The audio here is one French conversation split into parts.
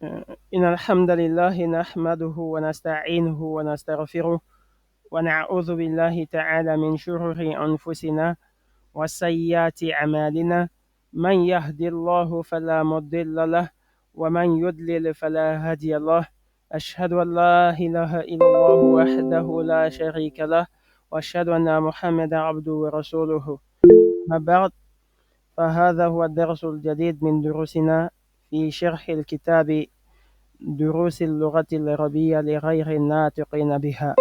إن الحمد لله نحمده ونستعينه ونستغفره ونعوذ بالله تعالى من شرور أنفسنا وسيئات أعمالنا. من يهد الله فلا مضل له ومن يضلل فلا هادي له. أشهد أن لا إله إلا الله وحده لا شريك له وأشهد أن محمدا عبده ورسوله. ما بعد، فهذا هو الدرس الجديد من دروسنا في شرح الكتاب دروس اللغة العربية لغير الناطقين بها.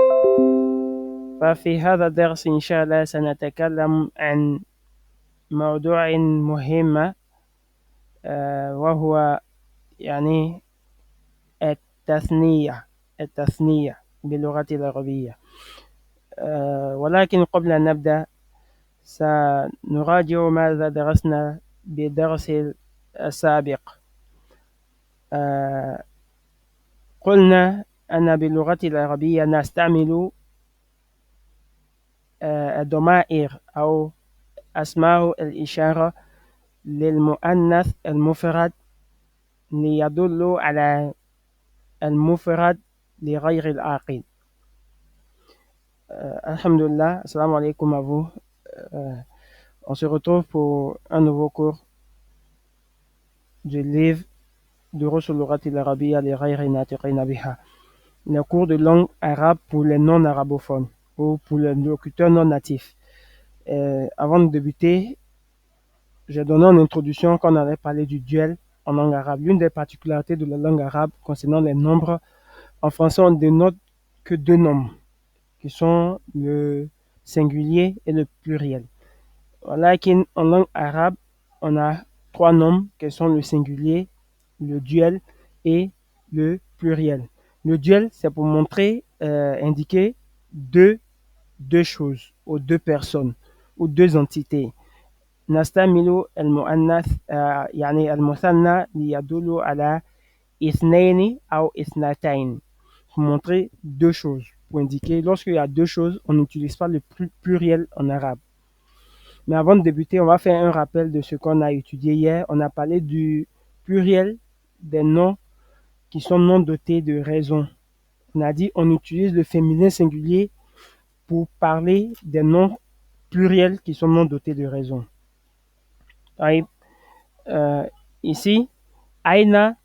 ففي هذا الدرس إن شاء الله سنتكلم عن موضوع مهم، وهو يعني التثنية باللغة العربية. ولكن قبل أن نبدأ سنراجع ماذا درسنا بالدرس السابق. قلنا أن باللغة العربية نستعمل الضمائر أو أسماء الإشارة للمؤنث المفرد ليدل على المفرد لغير العاقل. Alhamdulillah, assalamu alaikum à vous. On se retrouve pour un nouveau cours du livre Durus al-Lughati al-Arabiyya li ghayri natiqina biha, le cours de langue arabe pour les non-arabophones ou pour les locuteurs non natifs. Avant de débuter, j'ai donné en introduction qu'on allait parler du duel en langue arabe. L'une des particularités de la langue arabe concernant les nombres, en français on ne dénote que deux nombres, qui sont le singulier et le pluriel. Voilà qu'en langue arabe, on a trois nombres qui sont le singulier, le duel et le pluriel. Le duel, c'est pour montrer, indiquer deux choses ou deux personnes ou deux entités. نستعمل المؤنث يعني المثنى ليدل على اثنين أو اثنتين pour montrer deux choses, pour indiquer lorsqu'il y a deux choses, on n'utilise pas le pluriel en arabe. Mais avant de débuter, on va faire un rappel de ce qu'on a étudié hier. On a parlé du pluriel des noms qui sont non dotés de raison. On a dit on utilise le féminin singulier pour parler des noms pluriels qui sont non dotés de raison. Ici, Aina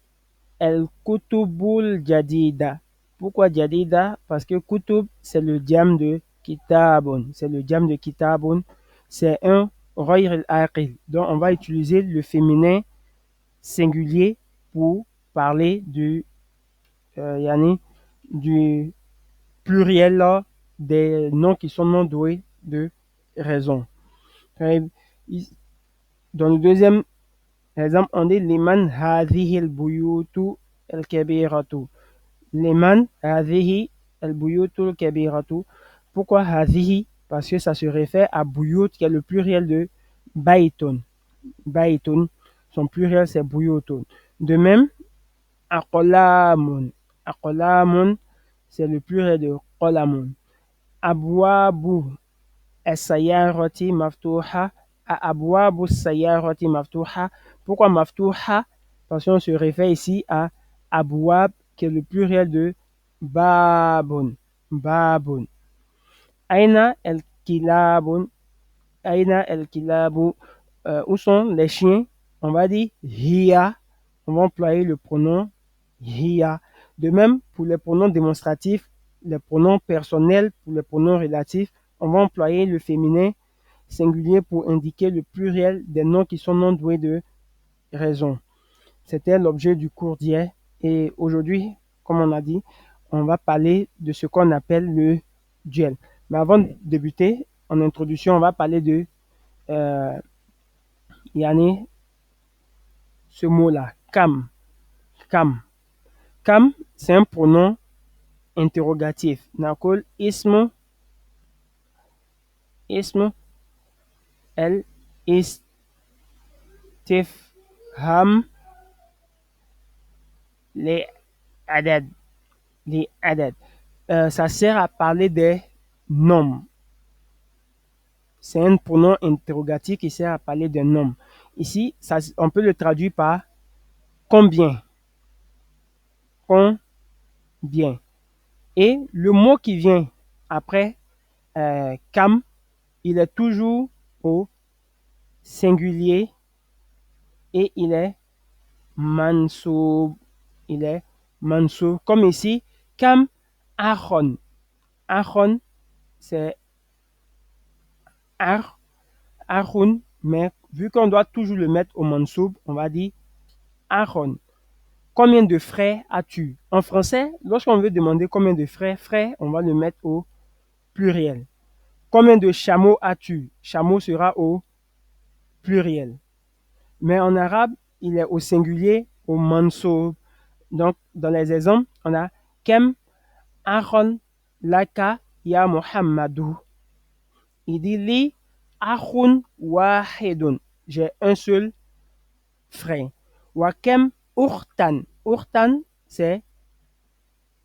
el-Kutubul Jadida. Pourquoi Jadida? Parce que Kutub, c'est le diam de Kitabun. C'est le diam de Kitabun. C'est un Ghayr al-Aqil. Donc, on va utiliser le féminin singulier pour parler du pluriel là, des noms qui sont non doués de raison. Dans le deuxième exemple, on dit liman hadhihi al-buyutu al-kabiratu. Liman hadhihi al-buyutu al-kabiratu. Pourquoi hadhihi? Parce que ça se réfère à buyut, qui est le pluriel de baitun. Baitun, son pluriel c'est buyutun. De même, aqlamun. Aqlamun, c'est le pluriel de qalamun. Abwabu as-sayyarati maftuha. Abwabu as-sayyarati maftuha. Pourquoi maftuha? Parce qu'on se réfère ici à abwab, qui est le pluriel de babun. Babun. Aina el-kilabun. Aina el-kilabu. Où sont les chiens? On va dire hiya. On va employer le pronom hiya. De même, pour les pronoms démonstratifs, les pronoms personnels, pour les pronoms relatifs, on va employer le féminin singulier pour indiquer le pluriel des noms qui sont non doués de raison. C'était l'objet du cours d'hier. Et aujourd'hui, comme on a dit, on va parler de ce qu'on appelle le duel. Mais avant de débuter, en introduction, on va parler de ce mot-là, kam. Kam. Kam, c'est un pronom interrogatif. Nakol ismu el istifham les adad. Les adad. Ça sert à parler des nombres. C'est un pronom interrogatif qui sert à parler des nombres. Ici, on peut le traduire par combien. combien. Et le mot qui vient après kam, il est toujours au singulier et il est mansoub. Il est mansoub. Comme ici, kam achon. Achon, c'est ar, achun, mais vu qu'on doit toujours le mettre au mansoub, on va dire achon. Combien de frères as-tu? En français, lorsqu'on veut demander combien de frères, frères, on va le mettre au pluriel. Combien de chameaux as-tu? Chameau sera au pluriel. Mais en arabe, il est au singulier, au mansoub. Donc, dans les exemples, on a kem akhon laka ya Muhammadu. Il dit li akhun wahidun. J'ai un seul frère. Wa kem urtan. Urtan, c'est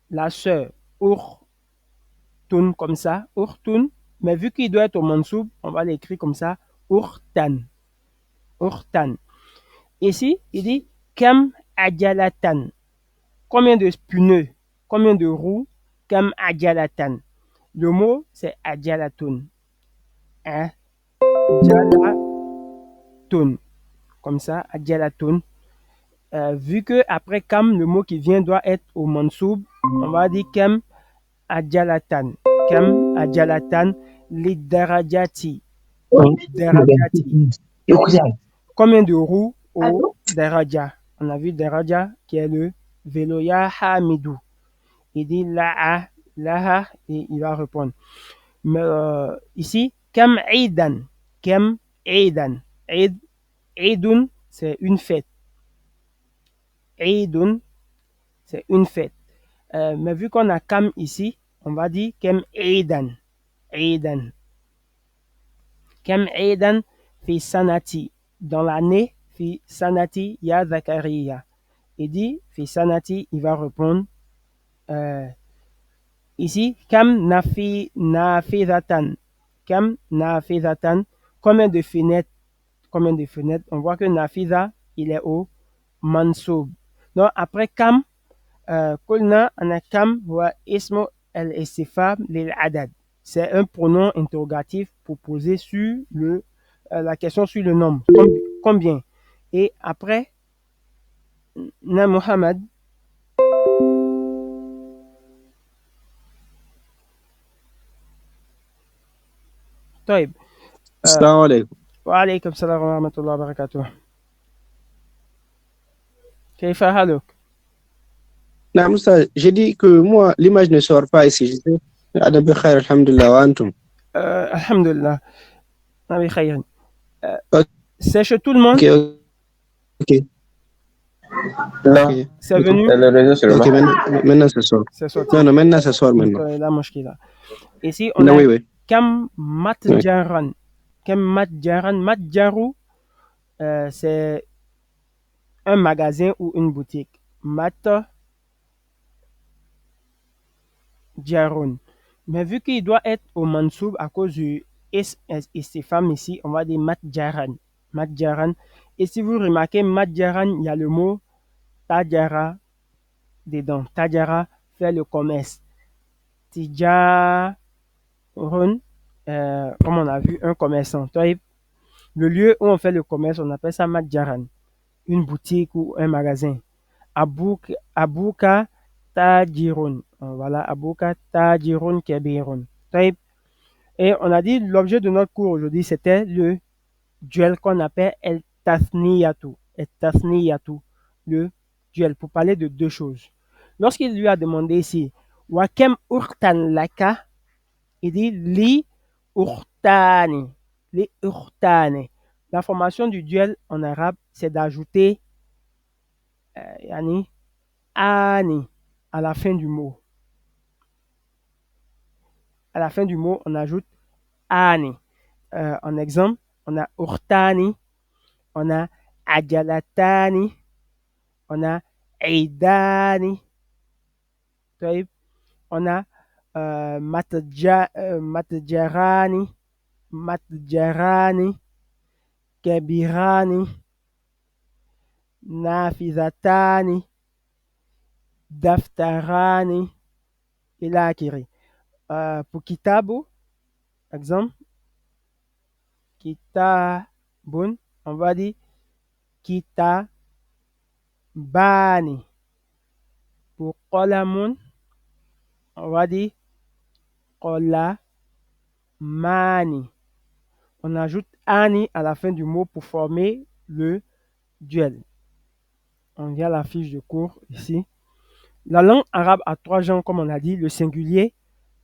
la sœur. Urtun, comme ça. Urtun. Mais vu qu'il doit être au mansoub, on va l'écrire comme ça. Urtan. Urtan. Ici, il dit kem ajalatan. Combien de pneus? Combien de roues? Kem ajalatan. Le mot, c'est ajalatun. Hein? Jalatun. Comme ça, ajalatun. Vu que après kam, le mot qui vient doit être au mansoub, on va dire kem ajalatan. Kem ajalatan lidarajati. Darajati. Combien de roues au daraja? On a vu daraja qui est le vélo. Ya hamidou. Il dit la'a, laha, et il va répondre. Mais ici, kam aidan. Kam aidan. Aid, aidun, c'est une fête. Aidun, c'est une fête. Mais vu qu'on a kam ici, on va dire kam aidan. Aidan. Kam aidan fi sanati. Dans l'année, fi sanati ya Zakaria. Il dit, fi sanati, il va répondre, euh, ici, kam nafidatan. Kam nafidatan. Combien de fenêtres? Combien de fenêtres? On voit que nafida, il est au mansoub. Donc, après kam, kulna ana kam wa ismo al-istifam lil adad. C'est un pronom interrogatif pour poser sur la question sur le nombre. Combien? Et après, na Muhammad. طيب. السلام عليكم. وعليكم السلام ورحمة الله وبركاته. كيف حالك؟ نعم أستاذ، j'ai dit que moi, l'image ne sort pas ici. Je sais. أنا بخير الحمد لله وأنتم. الحمد لله. أنا بخير. C'est chez tout le monde? Ok, ok. Non, Ok. C'est venu? c'est le réseau seulement. Ok, maintenant ça sort. C'est sorti. Non, non, maintenant ça sort maintenant. La mushkila. Ici, on Non, a oui, oui. Kam Matjaran. Kam Matjaran. Matjaru, c'est un magasin ou une boutique. Matjaron. Mais vu qu'il doit être au mansoub à cause du istifam ici, on va dire Matjaran. Matjaran. Et si vous remarquez Matjaran, il y a le mot Tajara dedans. Tajara fait le commerce. Tijarun, comme on a vu, un commerçant. Le lieu où on fait le commerce, on appelle ça Matjaran. Une boutique ou un magasin. Abuka Tajirun. Voilà, Abuka Tajirun Kebirun. Et on a dit l'objet de notre cours aujourd'hui, c'était le duel qu'on appelle El Tasniyatu. El Tasniyatu. Le duel, pour parler de deux choses. Lorsqu'il lui a demandé ici, Wakem Urtan Laka, il dit Li Urtani. Li Urtani. La formation du duel en arabe, c'est d'ajouter yani, ani à la fin du mot. À la fin du mot, on ajoute ani. En exemple, on a urtani, on a ajalatani, on a aidani, on a matjarani, matjarani, kabirani, nafizatani, daftarani, ila akhiri. Pour kitabu, exemple, kitabun, on va dire kitabani. Pour qalamun, on va dire qalamani. On ajoute ani à la fin du mot pour former le duel. On vient à la fiche de cours ici. La langue arabe a trois genres, comme on a dit, le singulier,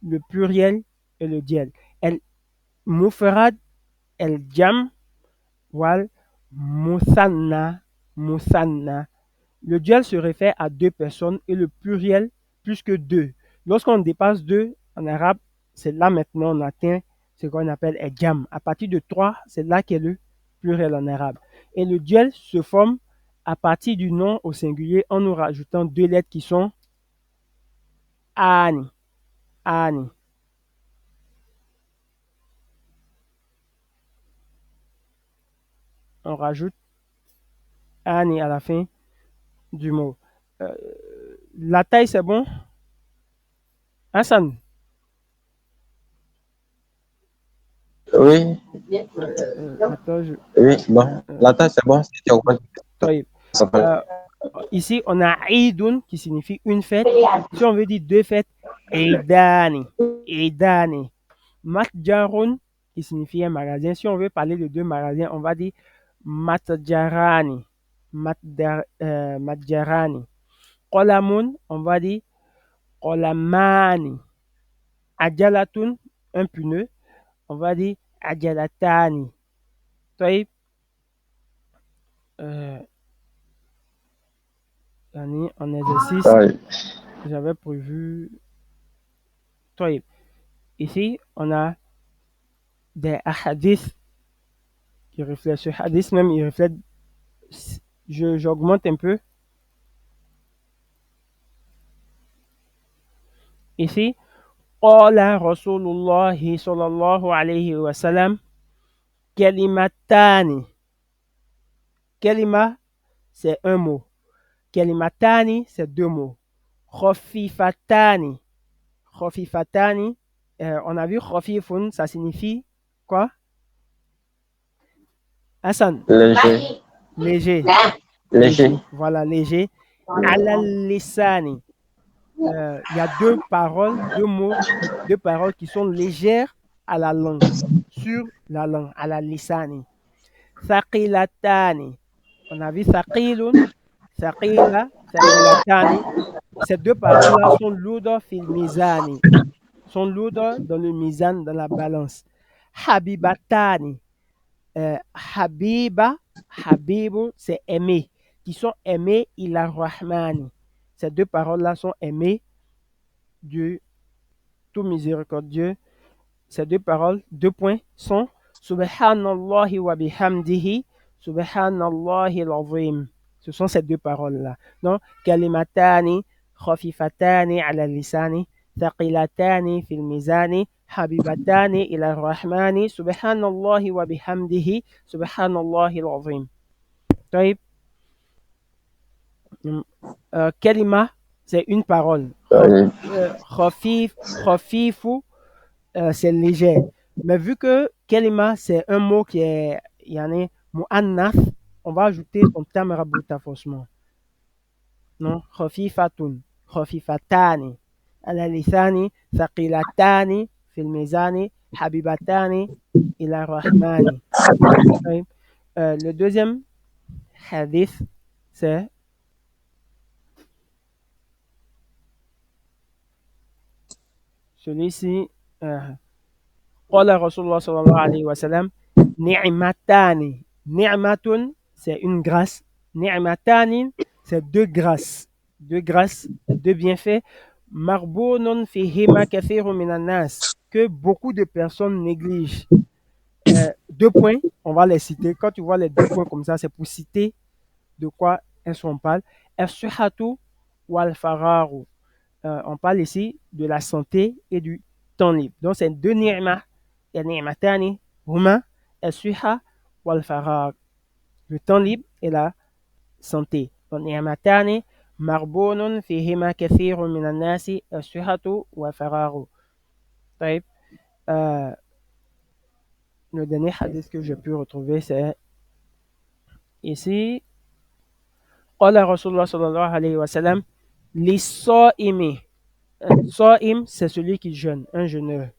le pluriel et le duel. El mufrad, el jam, wal musanna, musanna. Le duel se réfère à deux personnes et le pluriel plus que deux. Lorsqu'on dépasse deux en arabe, c'est là maintenant on atteint ce qu'on appelle un jam. À partir de trois, c'est là qu'est le pluriel en arabe. Et le duel se forme à partir du nom au singulier en nous rajoutant deux lettres qui sont ani, ani. On rajoute ani à la fin du mot. La taille, c'est bon? Hassan, Oui, attends, oui, bon. La taille, c'est bon. Si tu augmentes, taille. ça peut. Ici, on a Eidun qui signifie une fête. Si on veut dire deux fêtes, Eidani, Eidani. Matjarun qui signifie un magasin. Si on veut parler de deux magasins, on va dire Matjarani, Matjarani. Qolamun, on va dire Qolamani. Adjalatun, un pneu, on va dire Adjalatani. Taïb, en exercice, Oui. j'avais prévu. Taïb. Ici, on a des hadiths qui reflètent. Ce hadith même, il reflète. J'augmente un peu. Ici, Qala Rasulullah sallallahu alayhi wa sallam Kalimatani. Kalima, c'est un mot. Kalimatani, c'est deux mots. Khofifatani. Khofifatani, on a vu khofifun, ça signifie quoi? Hassan, Léger. léger. Léger. Voilà, léger. Al-lisani. Il y a deux paroles, deux mots, deux paroles qui sont légères à la langue, sur la langue, à la lisani. Thaqilatani. On a vu thaqilun, thaqila, thaqilatani. Ces deux paroles-là sont lourdes fil mizani, sont lourdes dans le mizan, dans la balance. Habibatani. Habiba, habibu, c'est aimer, qui sont aimés ila rahmani. Ces deux paroles-là sont aimées du tout miséricordieux. Ces deux paroles, deux points, sont Subhanallahi wa bihamdihi, Subhanallahi al-azim. Ce sont ces deux paroles-là. Donc, kalimatani, khafifatani ala lisani, thaqilatani fil mizani, habibatani ila rahmani, Subhanallahi wa bihamdihi, Subhanallahi al-azim. طيب. Kalima, c'est une parole. Khafif, khafifu, c'est léger. Mais vu que kalima, c'est un mot qui est yani, mu'annath, on va ajouter son terme rabouta forcément. Non? Khafifatun, khafifatani, ala lisani, thaqilatani, fil mizani, habibatani, ila rahmani. Okay. Le deuxième hadith, c'est celui-ci. Qala Rasulullah sallallahu alayhi wa sallam, ni'matani. Ni'matun, c'est une grâce. Ni'matani, c'est deux grâces. Deux grâces, deux bienfaits. Marbunun fihima kathirun minan nas, que beaucoup de personnes négligent. Deux points, on va les citer. Quand tu vois les deux points comme ça, c'est pour citer de quoi elles sont parlent. As-suhatu wal fararu. On parle ici de la santé et du temps libre. Donc, c'est deux ni'ma. النعمتان هما الصحة والفراغ, le temps libre et la santé. Donc, نعمتان مربون فيهما كثير من الناس الصحة والفراغ. طيب. Euh, le dernier hadith que j'ai pu retrouver, c'est ici. قال رسول الله صلى الله عليه وسلم للصائم. صائم, c'est celui qui jeûne, un jeûneur.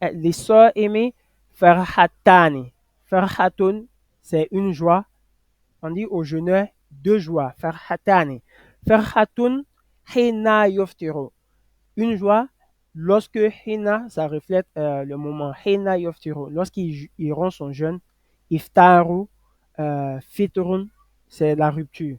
للصائم فرحتان. فرحة, c'est une joie. On dit au jeûneur deux joies. فرحتان. فرحة حين يفطر. Une joie lorsque hina, ça reflète le moment. Hina yoftiru, lorsqu'il rompt son jeûne. Iftaru, fitrun, c'est la rupture.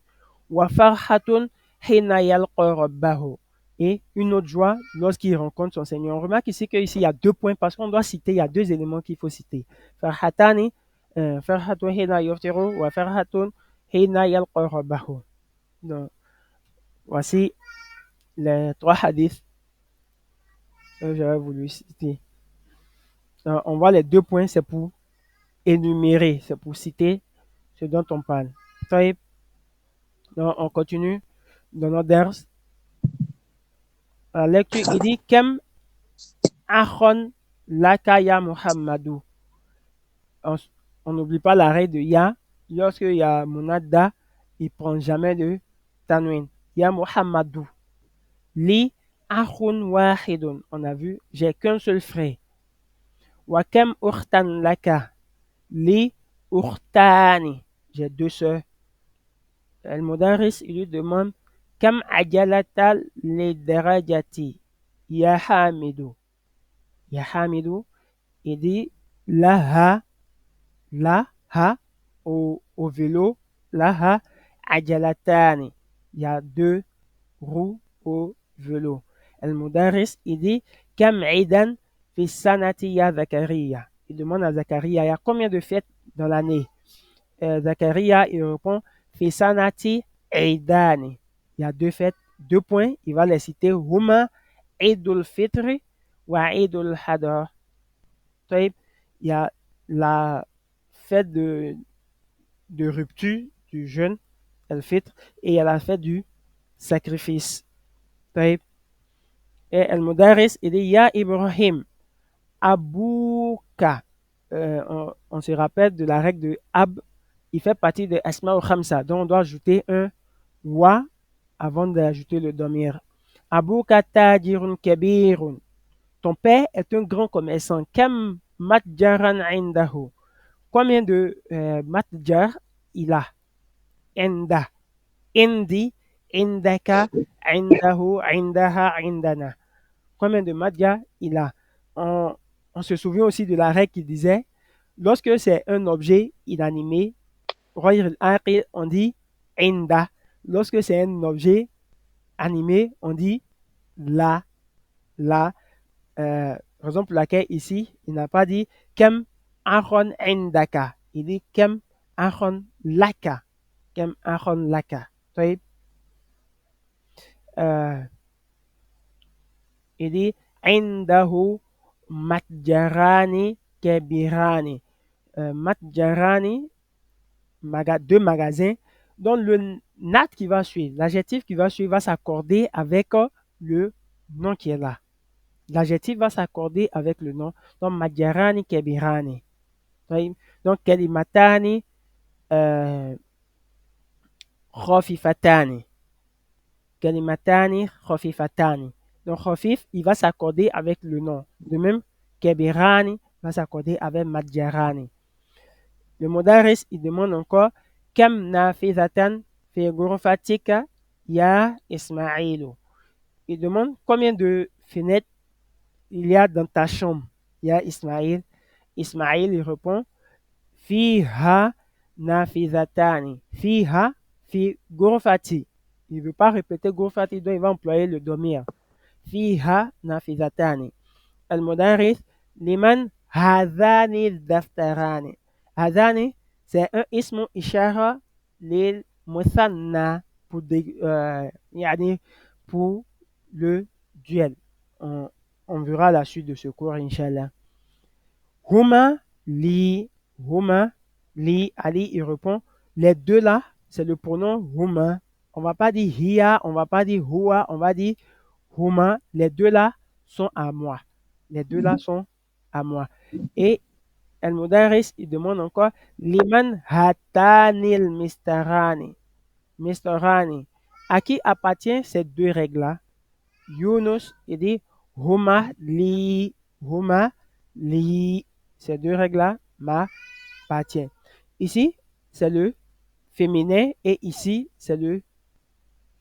Wa farhatun hina yalqa rabbahu. Et une autre joie lorsqu'il rencontre son Seigneur. On remarque ici qu'ici il y a deux points parce qu'on doit citer, il y a deux éléments qu'il faut citer. Farhatani, farhatun hina yoftiru, wa farhatun hina yalqa rabbahu. Donc, voici les trois hadiths que j'avais voulu citer. On voit les deux points, c'est pour énumérer, c'est pour citer ce dont on parle. Donc, on continue dans notre ders. La lecture, il dit Kem akhon lakaya Muhammadou. On n'oublie pas l'arrêt de Ya. Lorsque il y a Munadda, il ne prend jamais de Tanwin. Ya Muhammadou. Li akhun wahidun. On a vu, j'ai qu'un seul frère. Wa kem ukhtan laka. Li ukhtani. J'ai deux sœurs. Al-Mudaris, il lui demande Kam ajalata li darajati ya Hamidou. Ya Hamidou, il dit Laha, au vélo, Laha ajalatani. Il y a deux roues au vélo. Al-Mudaris, il dit Kam idan fi sanati ya Zakaria. Il demande à Zakaria, il y a combien de fêtes dans l'année? Zakaria, il répond Fisanati Eidani. Il y a deux fêtes, deux points, il va les citer Huma Eidul Fitri wa Eidul Hadar. Il y a la fête de rupture du jeûne, El-Fitr, et il y a la fête du sacrifice. Et El-Mudaris, il dit Ya Ibrahim, Abouka. On se rappelle de la règle de Ab. Il fait partie de Asma ou Khamsa. Donc, on doit ajouter un wa avant d'ajouter le domir. Abouka tajirun kabirun. Ton père est un grand commerçant. Kam matjaran indahu. Combien de matjar il a? Inda. Indi. Indaka. Indahu. Indaha. Indana. Combien de matjar il a? On se souvient aussi de la règle qui disait lorsque c'est un objet inanimé, on dit inda. Lorsque c'est un objet animé, on dit la. Raison pour laquelle ici, il n'a pas dit kem akhon indaka. Il dit kem akhon laka. Kem akhon laka. Il dit indahu matjarani kabirani. Matjarani, deux magasins, dont le nat qui va suivre, l'adjectif qui va suivre va s'accorder avec le nom qui est là. L'adjectif va s'accorder avec le nom. Donc, Madjarani Kebirani. Donc, Kelimatani Khofifatani. Kelimatani Khofifatani. Donc, Khofif, il va s'accorder avec le nom. De même, Kebirani va s'accorder avec Madjarani. Le Mudaris, il demande encore Kam nafizatan fi ghurfatika ya Ismailu. Il demande combien de fenêtres il y a dans ta chambre. Ya Ismaïl. Ismaïl, il répond Fiha nafizatani. Fiha fi ghurfati. Il ne veut pas répéter ghurfati, donc il va employer le domir. Fiha nafizatani. Al-Mudaris, liman hadhani daftarani. Hadhani, c'est un ismu ishara lil muthanna pour, pour le duel. On verra la suite de ce cours, Inch'Allah. Huma, li, Ali, il répond, les deux là, c'est le pronom Huma. On va pas dire hiya, on va pas dire huwa, on va dire huma. Les deux là sont à moi. Les deux là sont à moi. Et El Mudaris, il demande encore liman hatanil mistarani. Mistarani. À qui appartient ces deux règles-là? Yunus, il dit huma li, huma li. Ces deux règles-là m'appartiennent. Ici, c'est le féminin et ici, c'est le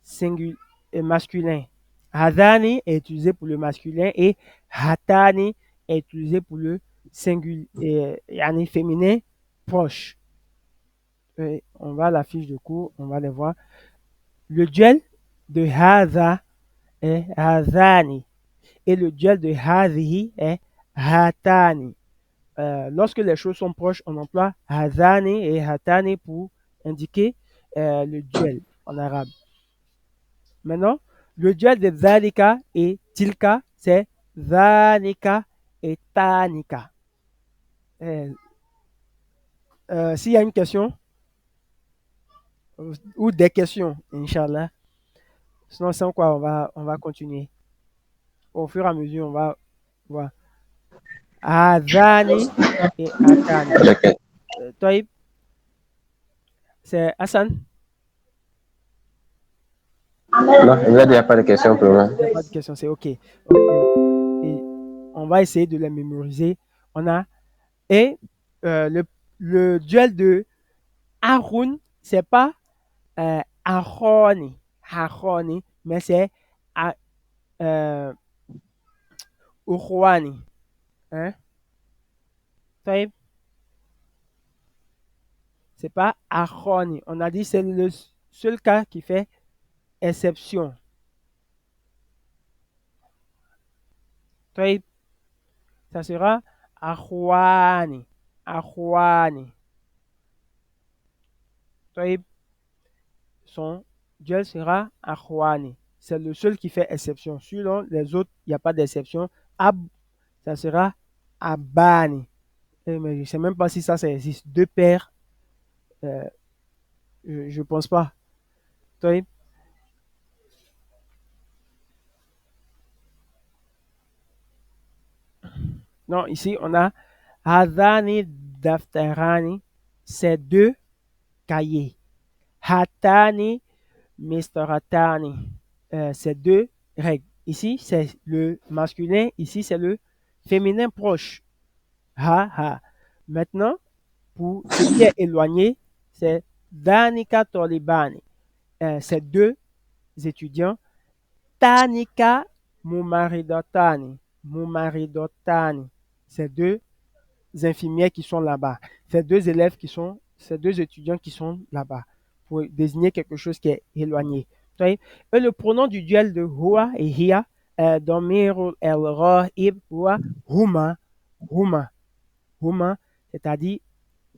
singulier masculin. Hadani est utilisé pour le masculin et hatani est utilisé pour le singulier, yani féminin proche. Et on va à la fiche de cours, on va les voir. Le duel de hadha est hadani et le duel de hadhihi est hatani. Lorsque les choses sont proches, on emploie hadani et hatani pour indiquer le duel en arabe. Maintenant, le duel de Zanika et Tilka, c'est Zanika et Tanika. S'il y a une question ou des questions, Inch'Allah, sinon sans quoi on va continuer. Au fur et à mesure, on va voir. Azani et Atani. D'accord. Toi, c'est Hassan. Non, il n'y a pas de question pour moi. Il n'y a pas de question, c'est OK. Et on va essayer de les mémoriser. On a et le duel de Haroun, c'est pas Aroni, mais c'est Ukhwani. Hein? Taïb, c'est pas Aroni. On a dit c'est le seul cas qui fait exception. Taïb, ça sera Akhwani. Akhwani. Taïb, son duel sera Akhwani. C'est le seul qui fait exception. Sinon, les autres, il n'y a pas d'exception. Ab, ça sera Abani. Mais je ne sais même pas si ça existe. Deux paires, euh, je ne pense pas. Taïb. Non, ici, on a Hadani Daftarani, c'est deux cahiers. Hatani Mistoratani, c'est deux règles. Ici, c'est le masculin, ici, c'est le féminin proche. Ha, ha. Maintenant, pour ce qui est éloigné, c'est Danika Tolibani. C'est deux étudiants. Tanika Mumaridotani. Mumaridotani. C'est deux infirmières qui sont là-bas. C'est deux élèves qui sont, c'est deux étudiants qui sont là-bas pour désigner quelque chose qui est éloigné. Et le pronom du duel de Hua et Hia, Domirul el Rahib, Hua, Huma, Huma, Huma, c'est-à-dire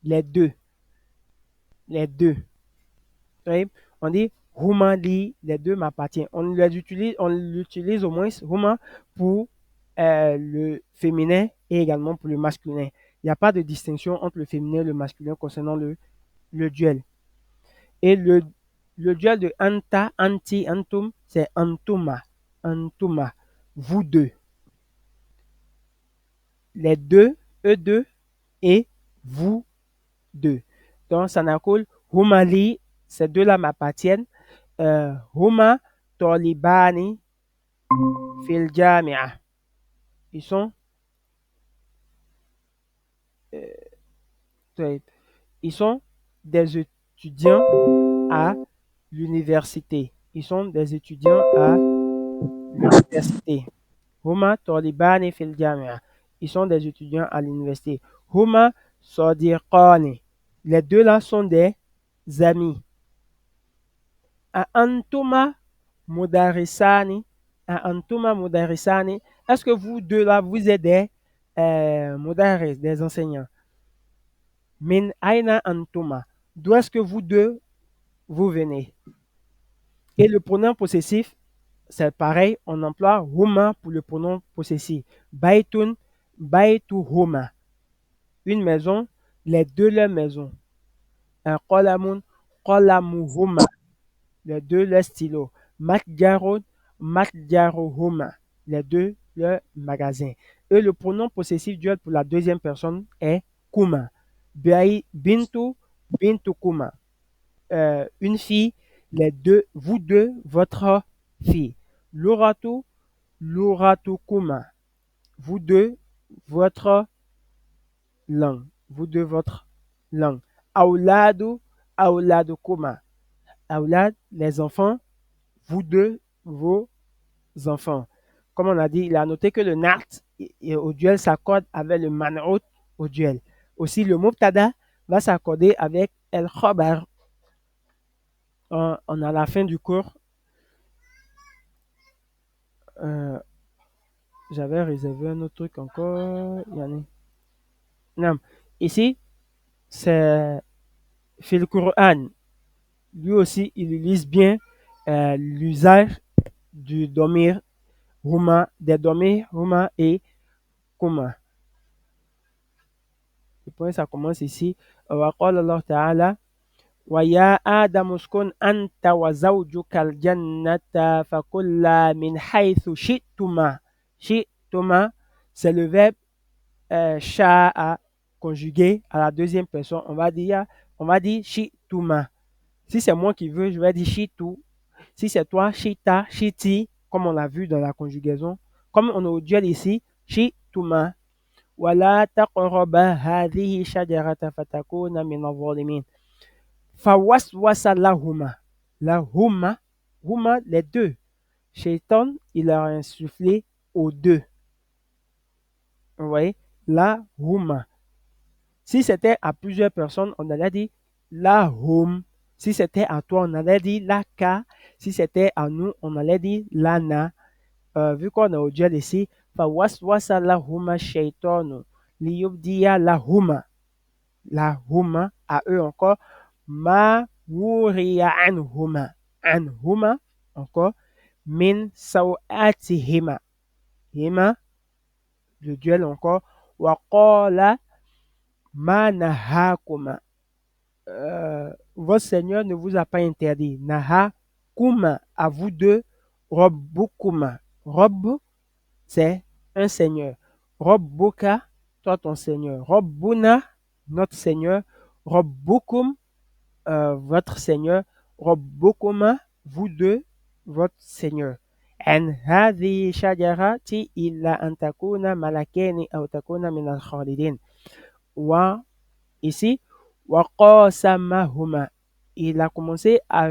les deux, les deux. On dit Huma li, les deux m'appartiennent. On l'utilise au moins Huma pour le féminin et également pour le masculin. Il n'y a pas de distinction entre le féminin et le masculin concernant le duel. Et le duel de anta, anti, antum, c'est antuma, antuma, vous deux. Les deux, eux deux, et vous deux. Donc, ça n'accole Humali, ces deux-là m'appartiennent. Huma Tolibani fil Jamia. Ils sont, ils sont des étudiants à l'université. Ils sont des étudiants à l'université. Huma Tolibani fil Jamia. Ils sont des étudiants à l'université. Huma Sadiqani. Les deux là sont des amis. A Antuma Mudarisani. A Antuma Mudarisani. Est-ce que vous deux là, vous êtes des Mudaris, des enseignants? Min Aina Antuma. D'où est-ce que vous deux, vous venez? Et le pronom possessif, c'est pareil, on emploie huma pour le pronom possessif. Baitun, baitu huma. Une maison, les deux leur maison. Un qalamun, qalamu huma. les deux le stylo. Matjarun, matjaruhuma, les deux le magasin. Et le pronom possessif duel pour la deuxième personne est kuma. Bintu, bintu kuma. Une fille, les deux, vous deux, votre fille. Luratu, luratu kuma. Vous deux, votre langue. Vous deux, votre langue. Auladu, auladu kuma. Aulad, les enfants. Vous deux, vos enfants. Comme on a dit, il a noté que le nart au duel s'accorde avec le man'out au duel. Aussi, le mubtada va s'accorder avec el khobar. On a la fin du cours. J'avais réservé un autre truc encore. Non. Ici, c'est Fil Quran. Lui aussi, il utilise bien l'usage du domir huma, des domirs huma et kuma. Le point, ça commence ici. وقال الله تعالى ويا آدم اسكن أنت وزوجك الجنة فكلا من حيث شئتما. Shituma, c'est le verbe sha'a conjugué à la deuxième personne. On va dire shituma. Si c'est moi qui veux, je vais dire shitu. Si c'est toi, shita, shiti, comme on l'a vu dans la conjugaison. Comme on a au duel ici, shituma. ولا تقربا هذه شجرة فتكون من الظالمين. فوسوس لهما. Huma, les deux. Shaitan, il a insufflé aux deux. Vous voyez? La huma. Si c'était à plusieurs personnes, on allait dire la hum. Si c'était à toi, on allait dire la ka. Si c'était à nous, on allait dire lana. Vu qu'on a au duel ici, fawaswasa lahuma shaitanu liyubdiya lahuma. La huma, à eux encore, ma wuriya anhuma. Anhuma, encore, min sawatihima. Hima, le duel encore, waqala ma nahakuma. Votre Seigneur ne vous a pas interdit. Nahakuma, à vous deux, robbukuma. Robb, c'est un Seigneur. Robbuka, toi ton Seigneur. Robbuna, notre Seigneur. Robbukum, votre Seigneur. Robbukuma, vous deux, votre Seigneur. En هذه شجرة إلا أن تكون ملكين أو تكون من الخالدين. Wa ici, waqasamahuma. Il a commencé à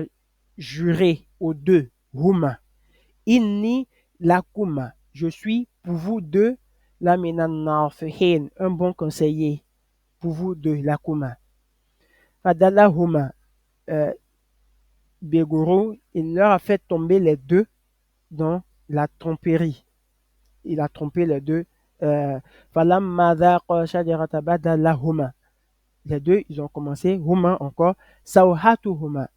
jurer aux deux. Huma. Inni lakuma. Je suis pour vous deux la minannafhin, un bon conseiller pour vous deux, lakuma. Fadalahuma. Begoro, il leur a fait tomber les deux dans la tromperie. Il a trompé les deux. Falamma dhaqa shajarata badalahuma. Les deux, ils ont commencé, huma encore, sawhatuhuma.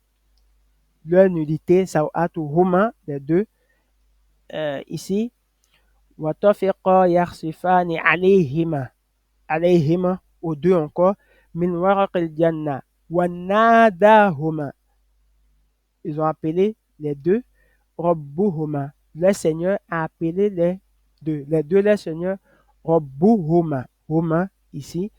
Leur nudité, sawhatuhuma, les deux. Ici, watafiqa yakhsifani alayhima. Alayhima, aux deux encore, min waraqil janna. Wanadahuma. Ils ont appelé les deux, rabbuhuma. Le Seigneur a appelé les deux. Les deux, le Seigneur, rabbuhuma. Huma, ici,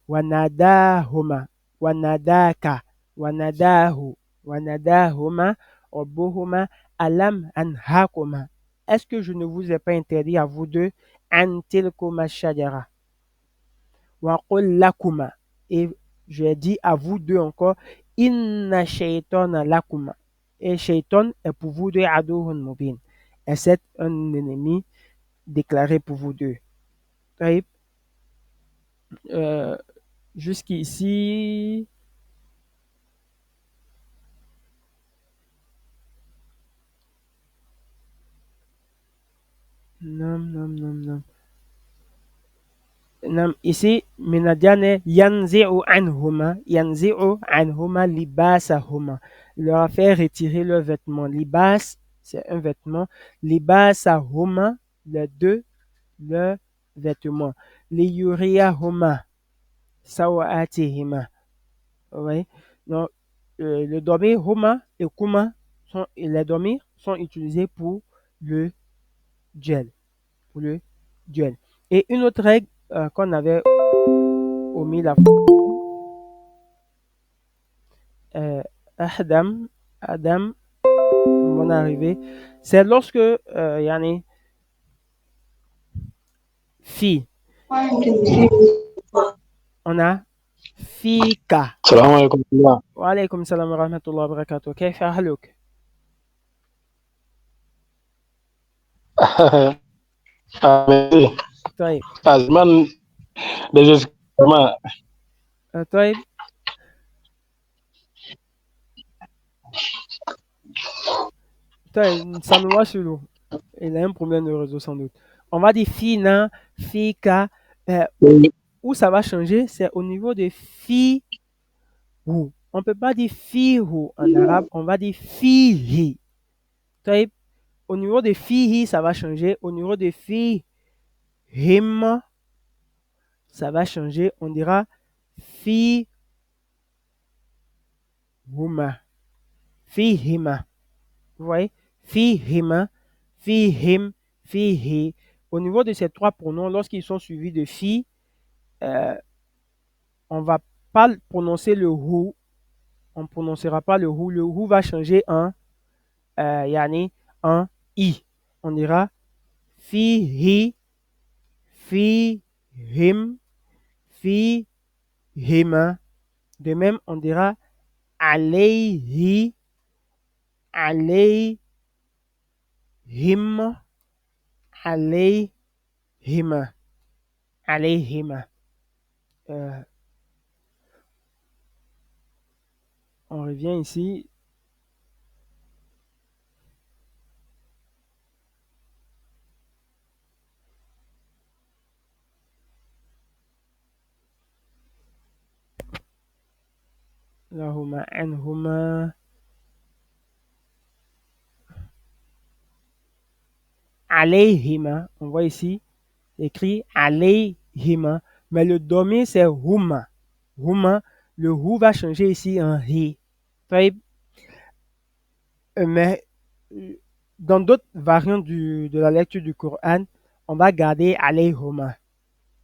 wanadahuma, wanadaka, wanadahu, wanadahuma, rabbuhuma, alam anhakuma. Est-ce que je ne vous ai pas interdit à vous deux, antilkuma shajara, wa qul lakuma, et j'ai dit à vous deux encore, inna shaytana lakuma, et shaytan est pour vous deux aduhun mubin, et c'est un ennemi déclaré pour vous deux. Jusqu'ici, non. Ici, minadiane yanzi'u anhuma libasahuma. Il leur a fait retirer leurs vêtements. Libas, c'est un vêtement. Libasahuma, les deux, leurs vêtements. Liyuriyahuma sawatihima. Oui. Donc, le domir huma et kuma et les domirs sont utilisés pour le duel. Pour le duel. Et une autre règle qu'on avait omis la Adam, Adam, mon arrivée, c'est lorsque yani, fille, on a fika. السلام عليكم ورحمة الله. وعليكم السلام ورحمة الله وبركاته. كيف حالك؟ طيب زمان دجاج ما طيب طيب ça me voit sur l'eau. Il a un problème de réseau sans doute. On va dire fina, fika. Où ça va changer, c'est au niveau de fi ou. On ne peut pas dire fi ou en arabe, on va dire fihi. طيب au niveau de fihi, ça va changer. Au niveau de fi him, ça va changer. On dira fi huma. Fi hima. Vous voyez? Fi hima, fi him, fi hi. Au niveau de ces trois pronoms, lorsqu'ils sont suivis de fi, on ne va pas prononcer le hu. On ne prononcera pas le hu. Le hu va changer en yani, en i. On dira fi hi, fi him, fi hima. De même, on dira alayhi, alayhim, alayhima, alayhima. On revient ici. Lahuma anhuma. Alayhima. On voit ici écrit alayhima. Mais le domir c'est huma. Huma. Le hu va changer ici en hi. Mais dans d'autres variantes de la lecture du Coran, on va garder alayhuma.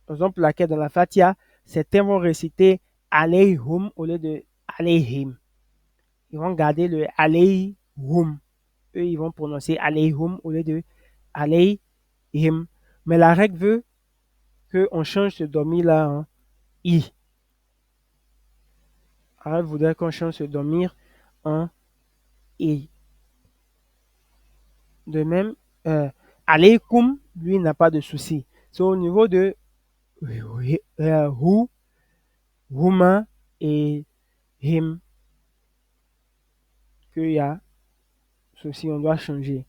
Par exemple, laquelle dans la Fatiha, certains vont réciter alayhum au lieu de alayhim. Ils vont garder le alayhum. Eux, ils vont prononcer alayhum au lieu de alayhim. Mais la règle veut qu'on change ce domir là en i. Arabe voudrait qu'on change ce domir en i. De même, alaykum, lui, n'a pas de souci. C'est au niveau de hu, huma et him qu'il y a souci, on doit changer.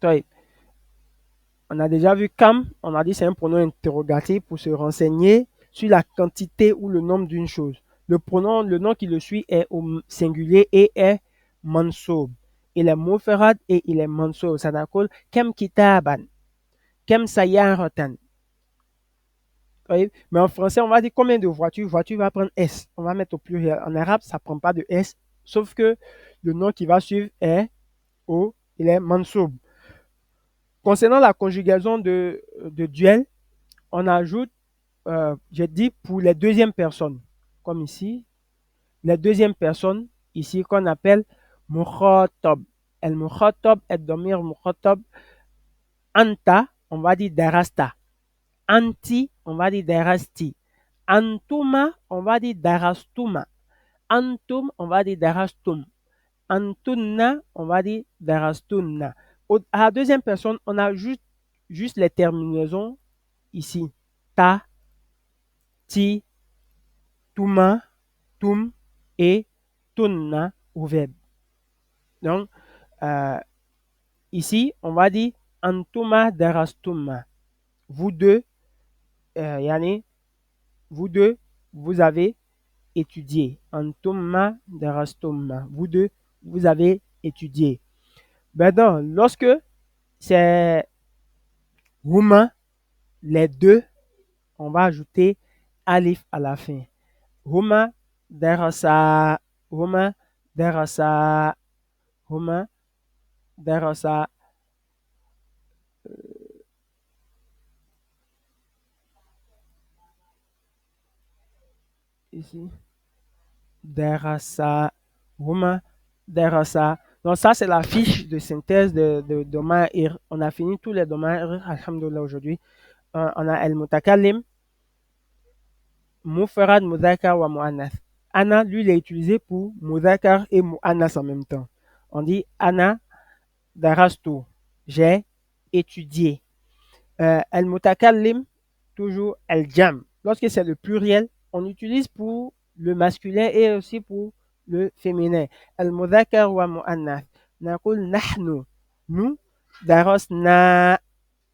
On a déjà vu kam, on a dit c'est un pronom interrogatif pour se renseigner sur la quantité ou le nombre d'une chose. Le nom qui le suit est au singulier et est mansoub. Il est mufarad et il est mansoub. Ça s'appelle kem kitaban, kem sayaratan. Mais en français, on va dire combien de voitures. Voiture va prendre S. On va mettre au pluriel. En arabe, ça ne prend pas de S, sauf que le nom qui va suivre est il est mansoub. Concernant la conjugaison de duel, on ajoute, j'ai dit pour les deuxièmes personnes, comme ici, les deuxièmes personnes, ici qu'on appelle mukhatab. El mukhatab est domir mukhatab. Anta, on va dire darasta. Anti, on va dire darasti. Antuma, on va dire darastuma. Antum, on va dire darastum. Antunna, on va dire darastunna. À la deuxième personne, on a juste les terminaisons ici. Ta, ti, tuma, tum et tunna au verbe. Donc, ici, on va dire antuma darastuma. Vous deux, yani, vous deux, vous avez étudié. Antuma darastuma. Vous deux, vous avez étudié. Maintenant, lorsque c'est huma, les deux, on va ajouter alif à la fin. Huma, درسا هما درسا هما درسا ici درسا هما درسا. Donc ça c'est la fiche de synthèse de Domaïr. On a fini tous les Domaïr, alhamdoulilah aujourd'hui. On a El Mutakallim, Mufarad, Mudhakar wa Mu'annath. Ana, lui, il est utilisé pour Mudhakar et Mu'annath en même temps. On dit Ana darastu, j'ai étudié. El Mutakallim, toujours El Jam. Lorsque c'est le pluriel, on utilise pour le masculin et aussi pour le féminin. El Mudhakar wa Mu'annath. Naqul nahnu, nous, darasna,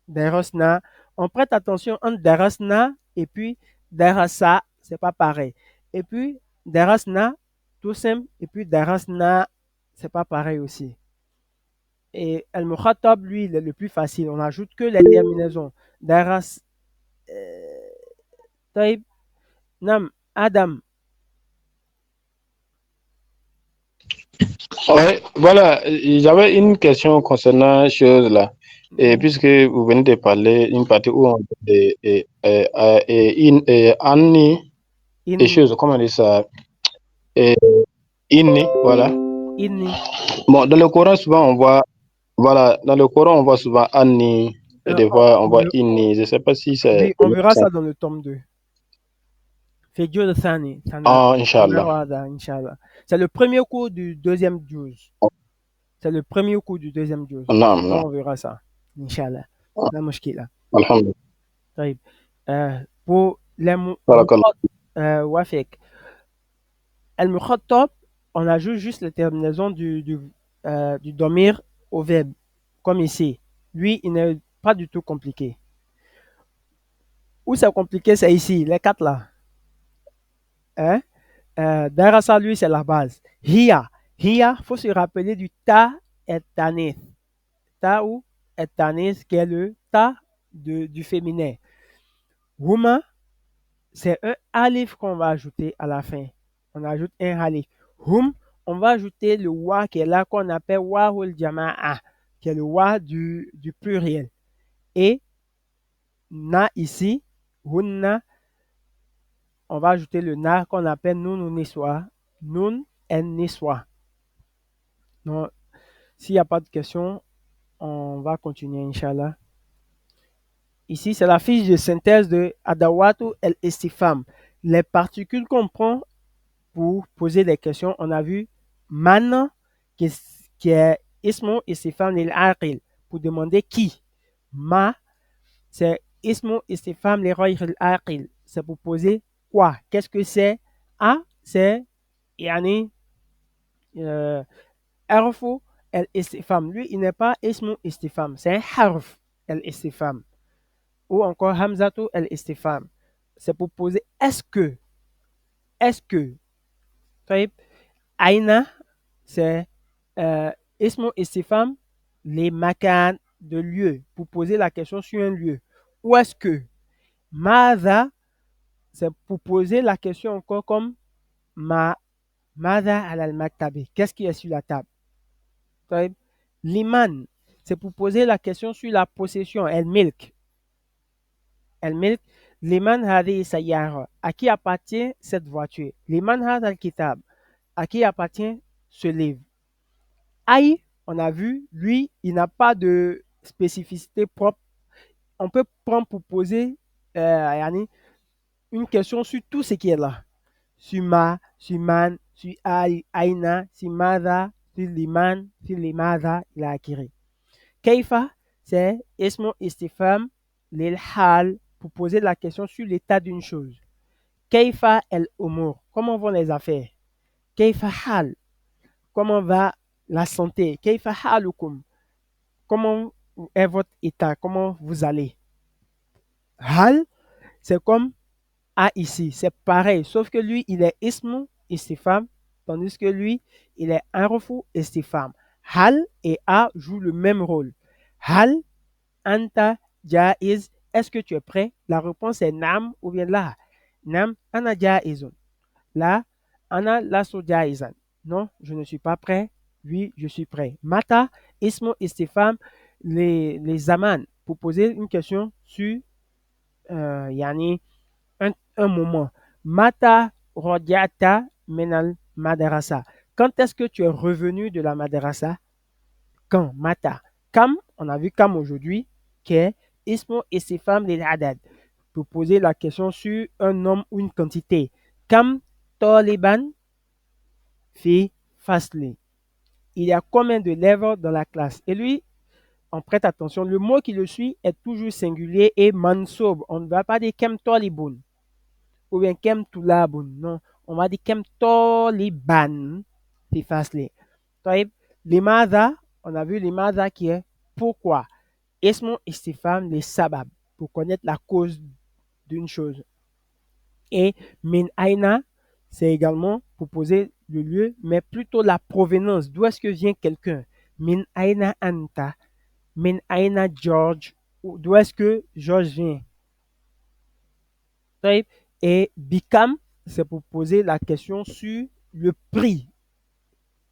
darasna. On prête attention entre darasna et puis darasa, c'est pas pareil. Et puis darasna, tout simple, et puis darasna, c'est pas pareil aussi. Et al-mukhatab, lui, il est le plus facile. On n'ajoute que les terminaisons. Daras, taïb, nam, adam. Ouais, voilà, j'avais une question concernant chose là. Et puisque vous venez de parler une partie où on dit Annie et Inni, choses, comment on dit ça? Inni, voilà. inni. Bon, dans le Coran, souvent on voit, voilà, dans le Coran on voit souvent Annie, et des fois on voit Inni. Je ne sais pas si c'est. Oui, on verra ça dans le tome 2. Figure de Thani. Ah, Inch'Allah. Inch'Allah. C'est le premier cours du deuxième juz. C'est le premier cours du deuxième juz. Non, Donc, non. on verra ça. Inch'Allah. La mushkila. Alhamdulillah. Taïb. Pour les Barakallah. Wafik. Al-Mukhattab, on ajoute juste la terminaison du domir au verbe, comme ici. Lui, il n'est pas du tout compliqué. Où c'est compliqué, c'est ici, les quatre là. Hein? Darasa, lui, c'est la base. Hiya. Hiya, il faut se rappeler du ta et tanis. Ta ou et tanis, qui est le ta du féminin. Huma, c'est un alif qu'on va ajouter à la fin. On ajoute un alif. Hum, on va ajouter le wa qui est là, qu'on appelle wahul jama'a, qui est le wa du pluriel. Et na ici, hunna, on va ajouter le na qu'on appelle nun niswa, nun en niswa. Donc, s'il n'y a pas de questions, on va continuer, Inch'Allah. Ici, c'est la fiche de synthèse de Adawatu el-Istifam. Les particules qu'on prend pour poser des questions, on a vu man, qui est ismo istifam lil aqil, pour demander qui. Ma, c'est ismo istifam lil ghayr aqil, c'est pour poser quoi. Qu'est-ce que c'est? A, c'est yani harfu el-istifam. Lui, il n'est pas ismo istifam, c'est un harf el-istifam. Ou encore hamzatu el-istifam. C'est pour poser est-ce que. Est-ce que. Aina, c'est ismo istifam, les makan de lieu, pour poser la question sur un lieu. Où est-ce que? Mada, c'est pour poser la question encore comme Mada al maktabi. Qu'est-ce qui est sur la table? Liman, c'est pour poser la question sur la possession, el milk. El milk, liman hadi sayyara. À qui appartient cette voiture? Liman hada al kitab. À qui appartient ce livre? Aïe, on a vu, lui, il n'a pas de spécificité propre. On peut prendre pour poser une question sur tout ce qui est là. Sur ma, sur man, sur aïna, sur mada, sur liman, sur limada, il a acquis. Kaifa, c'est ismo istifam lil hal, pour poser la question sur l'état d'une chose. Kaifa el umur, comment vont les affaires? Kaifa hal, comment va la santé? Kaifa halukum, comment est votre état? Comment vous allez? Hal, c'est comme A ici, c'est pareil, sauf que lui, il est ismu istifam, tandis que lui, il est harfu istifam. Hal et A jouent le même rôle. Hal, anta, jaiz, est-ce que tu es prêt? La réponse est nam ou bien la. Nam, ana jaizun. La, Ana lasu jaizan. Non, je ne suis pas prêt. Oui, je suis prêt. Mata, ismo istifam, les zaman, pour poser une question sur yani, un moment. Mata rodiata menal madrasa. Quand est-ce que tu es revenu de la madrasa? Quand? Mata. Kam, on a vu Kam aujourd'hui, qui est ismo istifam lil adad. Pour poser la question sur un nombre ou une quantité. Kam taliban fi fasli. Il y a combien de lèvres dans la classe? Et lui, on prête attention, le mot qui le suit est toujours singulier et mansoub. On ne va pas dire kem tolibun ou bien kem tulabun. Non, on va dire kem toliban fi fasli. Taïb, limadha, on a vu limadha qui est pourquoi. Ismo istifam les sabab, pour connaître la cause d'une chose. Et min aina, c'est également pour poser le lieu, mais plutôt la provenance. D'où est-ce que vient quelqu'un? Min aina anta, min aina George, d'où est-ce que George vient? Et bikam, c'est pour poser la question sur le prix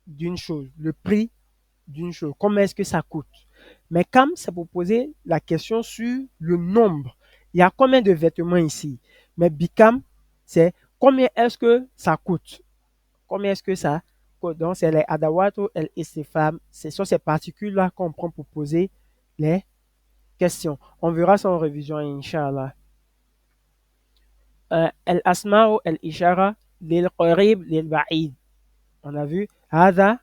d'une chose. Le prix d'une chose. Comment est-ce que ça coûte? Mais kam, c'est pour poser la question sur le nombre. Il y a combien de vêtements ici? Mais bikam, c'est combien est-ce que ça coûte? Combien est-ce que ça coûte? Donc, c'est les adawato el istifam. Ce sont ces particules-là qu'on prend pour poser les questions. On verra ça en révision, Inch'Allah. El asma'u el ishara lil qarib lil ba'id. On a vu, hada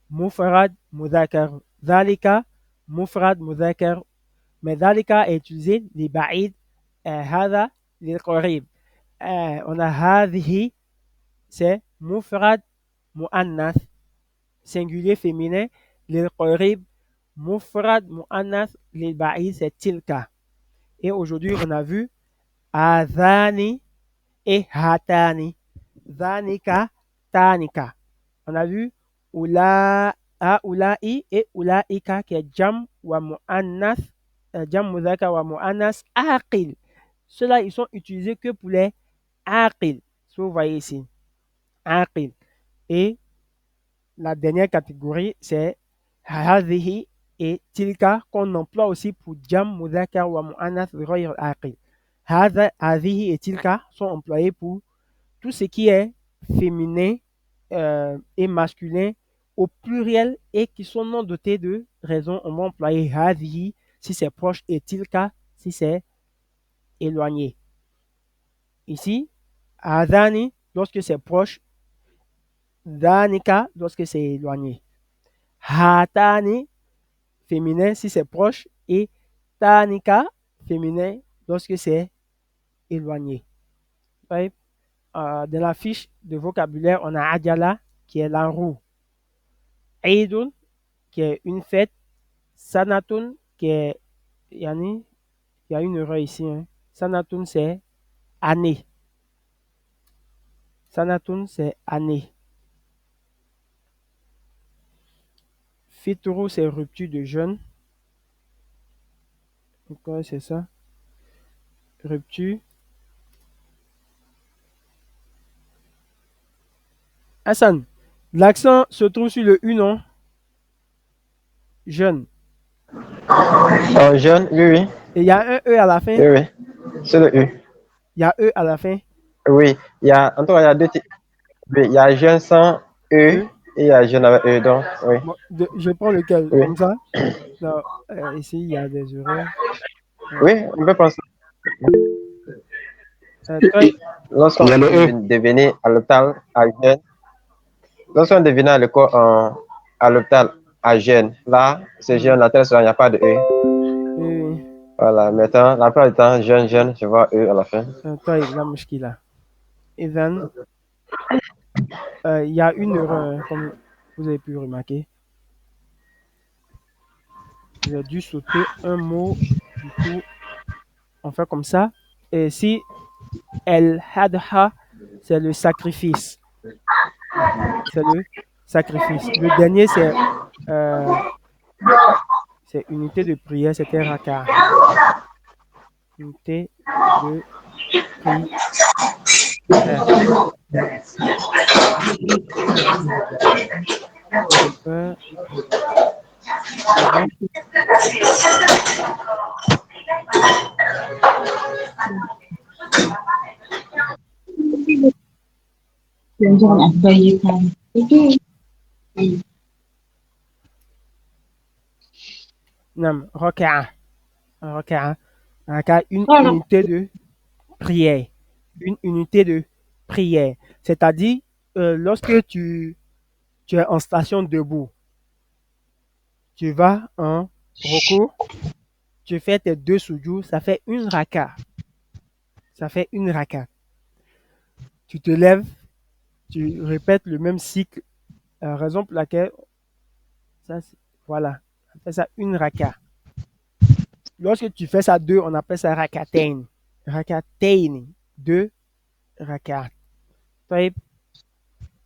mufrad mudhakar. Dhalika mufrad mudhakar. Mais dhalika est utilisé les ba'id. Hada lil qarib. On a hadhi, c'est mufrad mu'annath, singulier féminin. Lil qarib mufrad mu'annath. Lil ba'id, c'est tilka. Et aujourd'hui, on a vu adhani et hatani. Dhanika, tanika. On a vu ula, ulai et ulaika qui est jam wa mu'annath, jam mudhakar wa mu'annas aqil. Ceux-là, ils sont utilisés que pour les aqil. Si vous voyez ici, aqil. Et la dernière catégorie, c'est hadhihi et tilka qu'on emploie aussi pour jam mudhakar wa mu'annath ghayr aqil. Hadhihi et tilka sont employés pour tout ce qui est féminin et masculin au pluriel et qui sont non dotés de raison, on va employer hadhi si c'est proche et tilka si c'est éloigné. Ici, adani lorsque c'est proche, danika lorsque c'est éloigné. Hatani féminin si c'est proche et tanika féminin lorsque c'est éloigné. Ouais. Dans la fiche de vocabulaire, on a Adjala qui est la roue, Eidun qui est une fête, Sanatun qui est, yani, il y a une erreur ici, hein. Sanatun c'est année. Sanatun c'est année. Fitru c'est rupture de jeûne. Pourquoi c'est ça? Rupture. Hassan, l'accent se trouve sur le U, non? Jeune. Jeune, oui, oui. Et il y a un E à la fin? Oui, oui. C'est le U. Il y a E à la fin? Oui, il y a, en tout cas, il y a deux types. Oui, il y a jeune sans E E. et il y a jeune avec E. Donc, oui. Bon, je prends lequel? Oui. Comme ça? Non, ici, il y a des erreurs. Oui, on peut penser. Lorsqu'on devenait à l'hôpital à jeune, lorsqu'on devenait à l'école à l'hôpital à jeune, là, c'est jeune, là, très souvent, il n'y a pas de E. Oui. Voilà, maintenant, la plupart du temps, jeune, je vois E à la fin. La mouchkila. Et then, il y a une erreur, comme vous avez pu remarquer. J'ai dû sauter un mot, du coup, on fait comme ça. Et si El Hadha, c'est le sacrifice. C'est le sacrifice. Le dernier, c'est unité de prière, c'était Raka. Unité de prière. On peut savoir. Non, raka'a. Raka'a. Raka'a, une unité de prière. Une unité de prière. C'est-à-dire, lorsque tu es en station debout, tu vas en recours, tu fais tes 2 soujous, ça fait une raka. Ça fait une raka. Tu te lèves, tu répètes le même cycle, raison pour laquelle, ça, voilà, on fait ça une raka. Lorsque tu fais ça 2, on appelle ça rakatain. Rakatain, 2 rakat.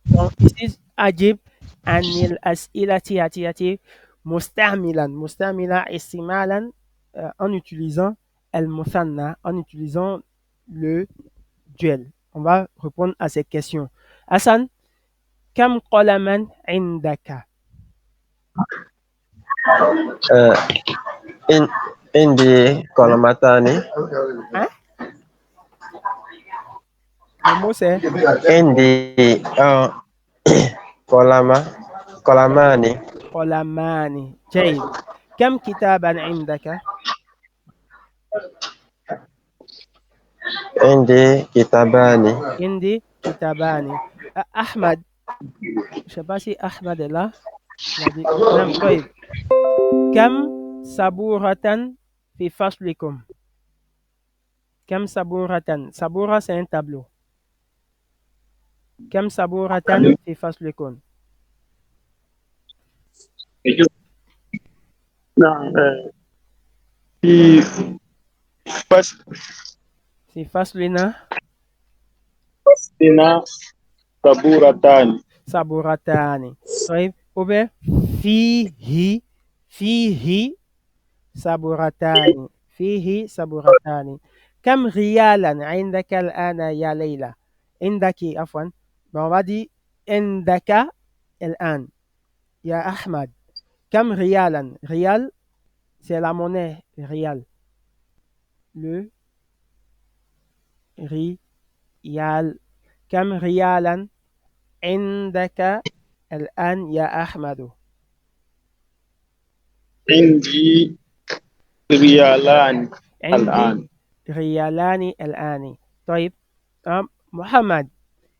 Donc, ici, ajib anil as'ilati atiyati mustamilan. Mustamila istimalan en utilisant el-muthanna, en utilisant le duel. On va répondre à ces questions. Hassan, kam qalaman indaka? Indi kolamatani. Hein? Le mot c'est Indi kolamani. qalamani. Jayd. Kam kitaban indaka? Indi kitabani. Indi kitabani. Ahmad, je sais pas si Ahmad est là. Il a dit, Naam, طيب. Kam saburatan fi faslikum? Kam saburatan? Sabura, c'est un tableau. Kam saburatan fi faslikum? Non, في Fi faslina فصلنا صبورتان. saburatani. طيب. Ou bien, fihi saburatani. Fihi saburatani. Kam riyalan indaka الآن ya Leila? Indaki, afwan. Ben, on va dire indaka الآن. Ya Ahmad. Kam riyalan? Riyal, c'est la monnaie riyal. Le riyal. Kam riyalan indaka الآن ya Ahmadu? عندي ريالان الآن. عندي ريالان الآن. طيب. محمد.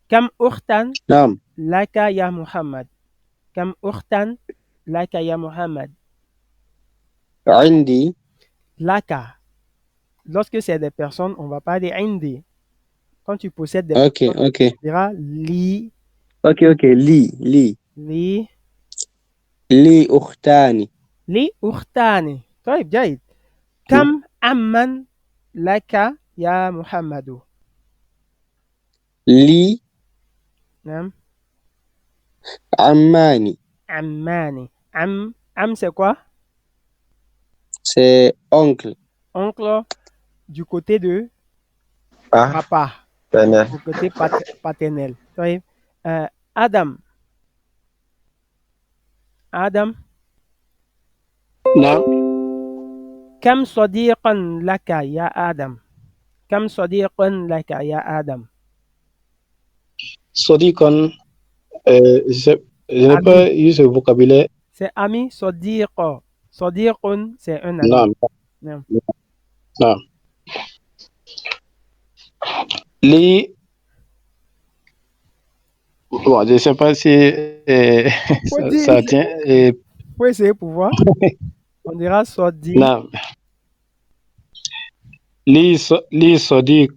كم أختا نعم. لك يا محمد؟ كم أختا لك يا محمد؟ عندي. لك. Lorsque c'est des personnes, on va pas dire indi. Quand tu possèdes des Ok, personnes, ok. tu diras li, Ok, ok. لي لي أختان. li أختان. طيب جيد. كم عمن لك يا محمد؟ لي نعم. عمان. عمان. Am c'est quoi? C'est oncle. Oncle du côté de Ah, papa, benar. du côté paternel. طيب. Adam. Adam. نعم. كم صديقا لك يا آدم؟ كم صديق لك يا آدم؟ صديقا. je n'ai Ami. pas eu ce vocabulaire. C'est ami. صديق. صديق, c'est un ami. نعم. نعم. نعم. لي. Bon, je ne sais pas si Faut ça dire. tient. Faut essayer pour voir. On dira صديق. نعم. لي صديق.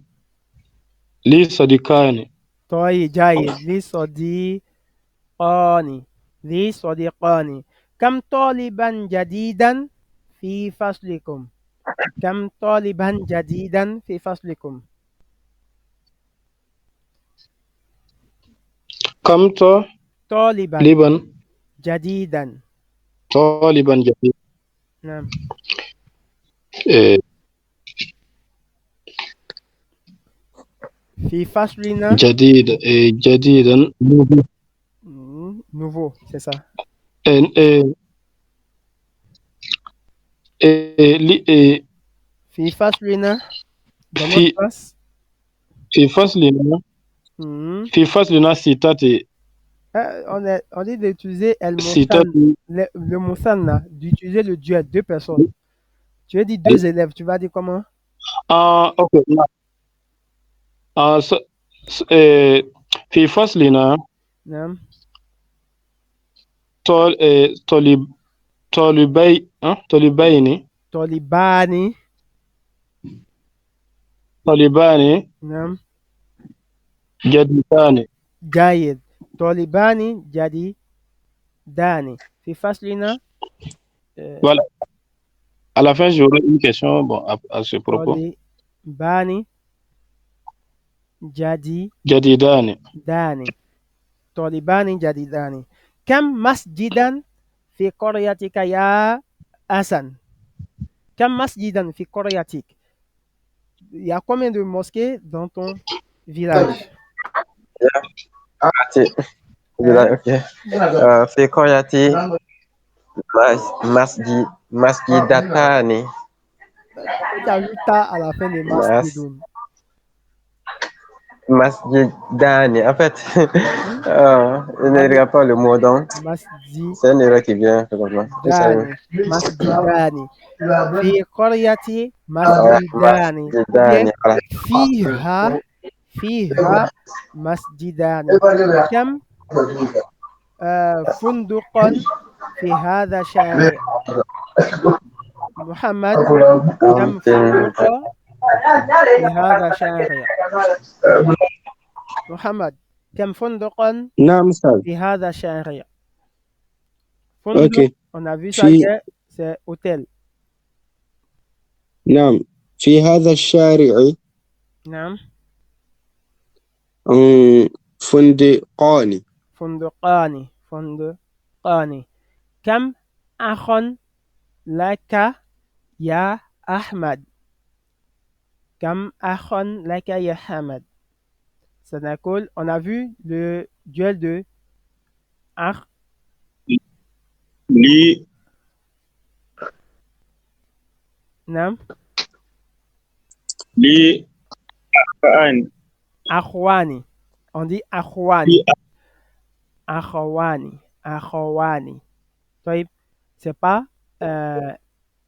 لي صديقان. طيب جيد. لي صديقان. لي صديقان. كم طالبا جديدا في فصلكم؟ كم طالبا جديدا في فصلكم؟ كم طالبا طالبا. جديدا. طالبا جديد. نعم. آه، في فصلنا جديد جديدا nouveau, c'est ça. إيه، إيه، إيه، في فصلنا dans notre في classe. في فصلنا Mhm. في فصلنا ستة On dit d'utiliser ستة le musanna, d'utiliser le duel, deux personnes. Tu veux dire deux élèves, tu vas dire comment? أوكي نعم. إيه، في فصلنا نعم. طالبين طالبان. نعم. جديدان. جيد. طالبان جديدان. في فصلنا Voilà. À la fin, j'aurai une question bon, à ce propos. طالبان جديدان. جديدان. طالبان جديدان. كم مسجدا في قريتك يا حسن؟ كم مسجدا في قريتك? Il y a combien de mosquées dans ton village? Ok. في قريتي مسجدتان. Pourquoi tu as vu ta à la fin des masjidoun? Masjidani. En fait, je ne dirai pas le mot donc. C'est une erreur qui vient. Masjidani. في قريتي مسجدان. فيها مسجدان. كم فندقا في هذا الشارع؟ محمد كم فندق في هذا الشارع؟ محمد كم فندقا نعم أستاذ. في هذا الشارع؟ فندق. أوكي. On a vu ça hier, c'est hôtel. نعم في هذا الشارع نعم. فندقان. فندقان. كم أخ لك يا أحمد؟ كم أخ لك يا حمد؟ سنقول, on a vu le duel de أخ. لي. نعم. لي. أخواني. On dit أخواني. أخواني. طيب, c'est pas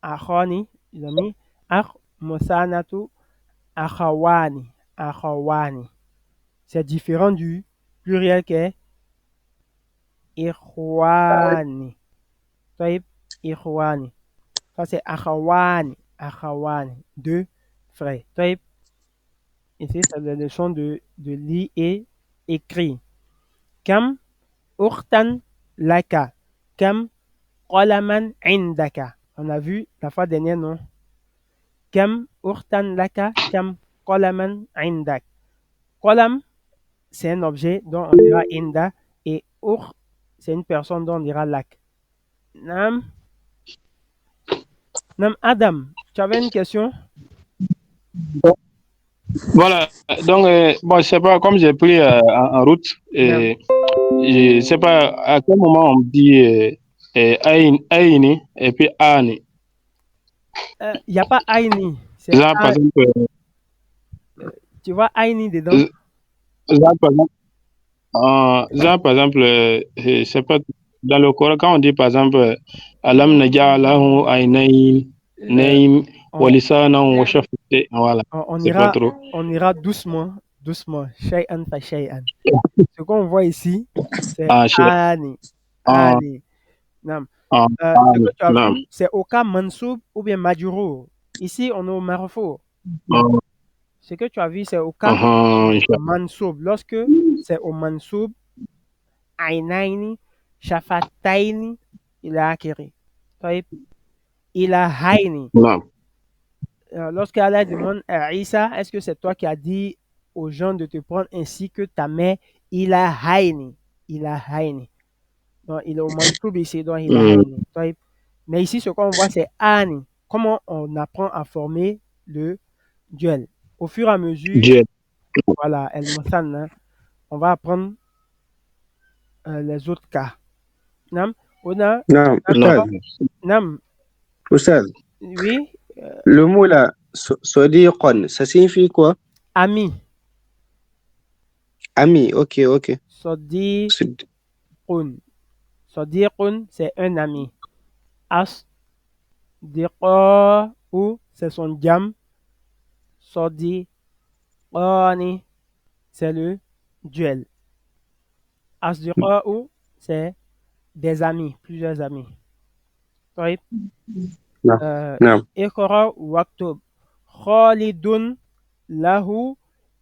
أخواني, ils ont mis أخ مثانة أخواني. C'est différent du pluriel qui est إخواني. طيب, إخواني. Ça c'est أخواني. Deux frères. طيب, ici c'est la leçon de lire et écrire. كم أختا لك؟ كم قلما عندك? On a vu la fois dernière, non? كم أختا لك؟ كم قلما عندك? قلم, c'est un objet dont on dira inda, et ukh, c'est une personne dont on dira lak. Nam Adam, tu avais une question? Voilà, donc, bon, je sais pas, comme j'ai pris en route, et je sais pas à quel moment on dit Aini et puis Ani. Il n'y a pas Aini. Là, par exemple, tu vois Aini dedans? Là, par exemple, je sais pas, dans le Coran, quand on dit par exemple, Alam naja'alahu aynayn, naym, wa lisanan wa shafatain, voilà. On ira doucement, shay'an fa shay'an. Ce qu'on voit ici, c'est Ani. Nam. Ce que tu as vu, c'est au cas mansoub ou bien majrour. Ici, on est au marfour. Ce que tu as vu, c'est au cas mansoub. Lorsque c'est au mansoub, aynaini, shafataini, il a acquéri. Il a haini. Lorsque Allah demande à Isa, est-ce que c'est toi qui as dit aux gens de te prendre ainsi que ta mère? Il a haini. Donc, il est au mansoub ici, donc il a haini. Mais ici, ce qu'on voit, c'est ani. Comment on apprend à former le duel. Au fur et à mesure, Voilà, El Muthanna. On va apprendre les autres cas. Nam, on a Non, Oustaz, d'accord. Nam, Oustaz, oui, le mot là, sodiqon, ça signifie quoi? ami, Ami, ok. sadiqun. C'est- Sadiqun, c'est un ami. Ou c'est son jam. Sadiqani, c'est le duel. Ou c'est des amis, plusieurs amis. طيب Non, non. اقرأ واكتب خالد له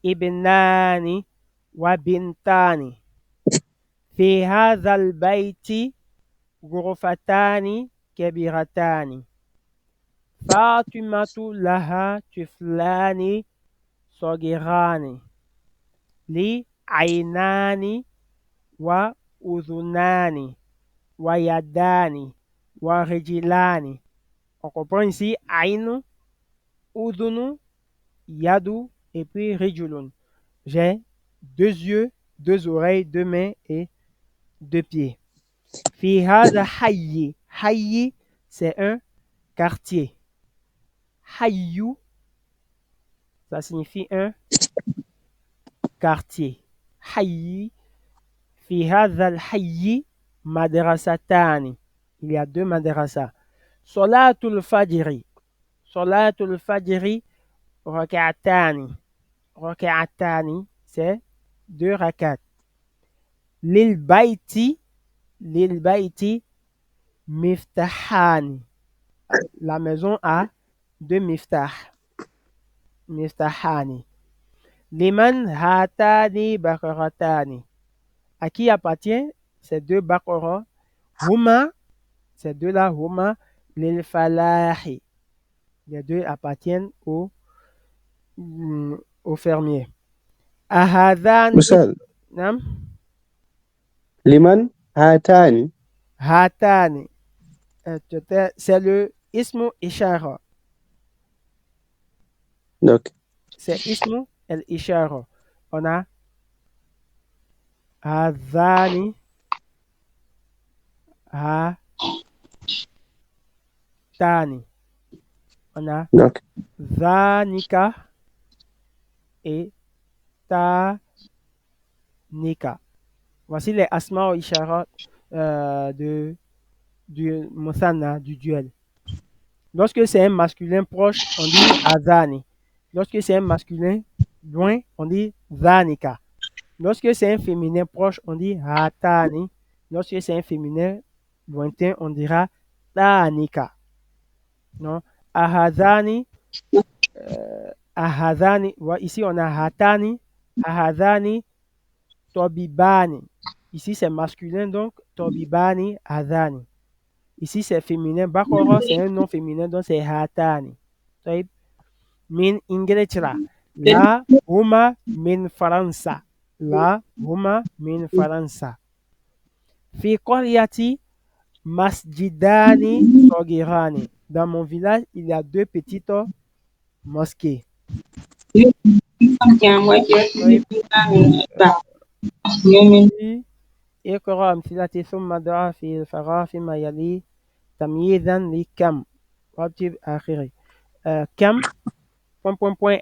ابنان وبنتان في هذا البيت غرفتان كبيرتان فاطمة لها طفلان صغيران لي عينان وأذنان ويدان ورجلان. On comprend ici Aïn, Udunu, Yadu et puis Rijulun. J'ai deux yeux, deux oreilles, deux mains et deux pieds. Fi hada hayyi. Hayyi, c'est un quartier. Hayyu, ça signifie un quartier. Hayyi. Fi hada al-hayyi madrasatani. Il y a deux madrasas. Salatul fajri. Salatul fajri rak'atani. Rak'atani, c'est deux rak'at. Lil baiti, miftahani. La maison a deux miftah. Miftahani. Liman hatani bakaratani. À qui appartient ces deux bakara? Huma, ces deux-là, huma, lil falahi. Les deux appartiennent au fermier. Ahadani, Oustaz, nam, liman hatani. hatani. C'est le ismu ishara. Donc, C'est ismu el ishara. On a hadani, hatani. On a donc, zanika et tanika. Voici les asma ou ishara du muthanna, du duel. Lorsque c'est un masculin proche, on dit azani. Lorsque c'est un masculin loin, on dit zanika. Lorsque c'est un féminin proche, on dit hatani. Lorsque c'est un féminin lointain, on dira tanika. Non? Ahazani, ahazani. Ici, on a hatani, ahazani, tobibani. Ici, c'est masculin, donc tobibani, hazani. Ici, c'est féminin. Bakora, c'est un nom féminin, donc c'est hatani. طيب من إنجلترا لا هما من فرنسا لا هما من فرنسا في قريتي مسجدان صغيران. Dans mon village, il y a deux petites mosquées. طيب اقرأ أمثلة ثم ضع في الفراغ فيما يلي تمييزا لكم واكتب آخره. كم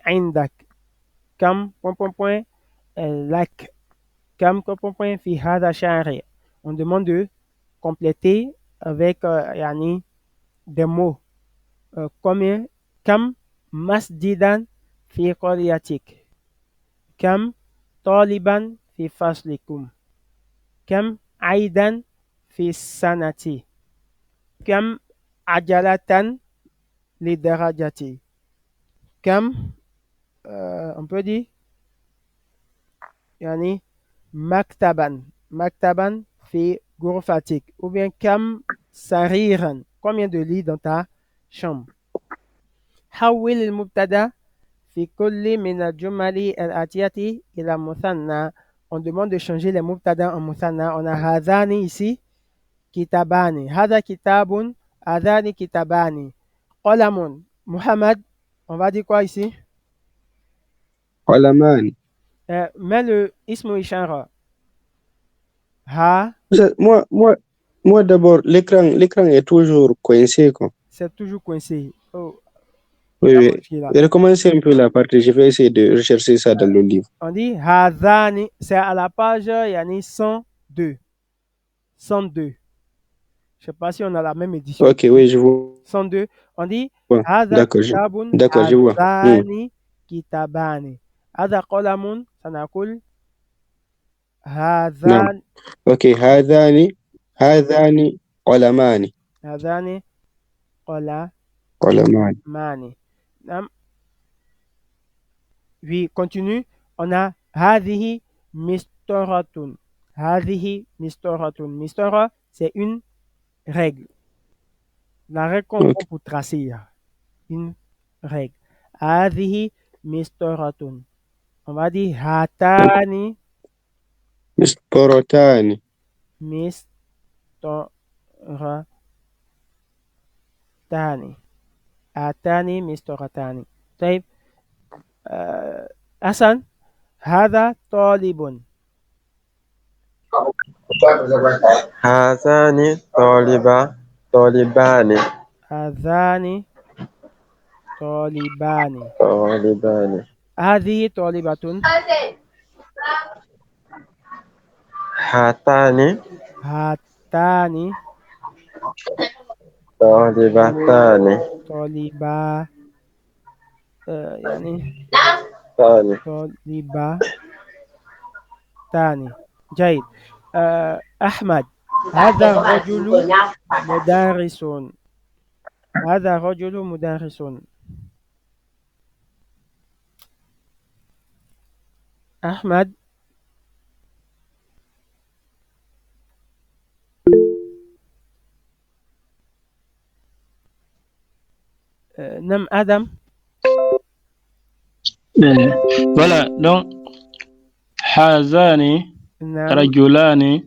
عندك كم لك كم في هذا الشارع. On demande de compléter avec يعني des mots. Combien كم مسجدا في قريتك كم طالبا في فصلكم كم عيدا في السنة كم عجلة لدراجتي كم on peut dire يعني maktaban في غرفتك ou bien كم سريرا combien de lits dans ta chambre. حول المبتدا في كل من الجمل الآتية إلى مثنى. On demande de changer les mubtada en muthanna. On a hadani ici, kitabani. Hada kitabun, hadani kitabani. Qalamun. Muhammad, on va dire quoi ici? Qalaman. Mets le ismu ishara. Ha, Moi d'abord, l'écran est toujours coincé, quoi. c'est toujours coincé. Oh, Oui, on va oui. modifier là. Recommencez un peu la partie. Je vais essayer de rechercher ça dans le livre. On dit hadani, c'est à la page yani 102. 102. Je sais pas si on a la même édition. Ok, oui, je vois. 102. On dit Hada D'accord, kitabun d'accord, je vois. hadani kitabani. Hada qalamun sanakul نعم. hadhan اوكي، هذان قلمان. hadani qalamani. قلمان. Nam. Oui, continue. On a hadhihi mistoratun. Hadhihi mistoratun. Mistora, c'est une règle. La règle qu'on prend اوكي. pour tracer. Une règle. Hadhihi mistoratun. On va dire hatani مسطرتان. mistoratani. Hatani mistoratani. طيب حسن هذا طالب. هذان طالبان. هذان طالبان. طالبان. هذه طالبة. هاتان هاتان طالبتان. طالبا يعني ثاني. طالبتان. جيد. أحمد هذا رجل مدرس. هذا رجل مدرس. أحمد نم آدم. Voilà, donc, Hazani, نم Rajulani,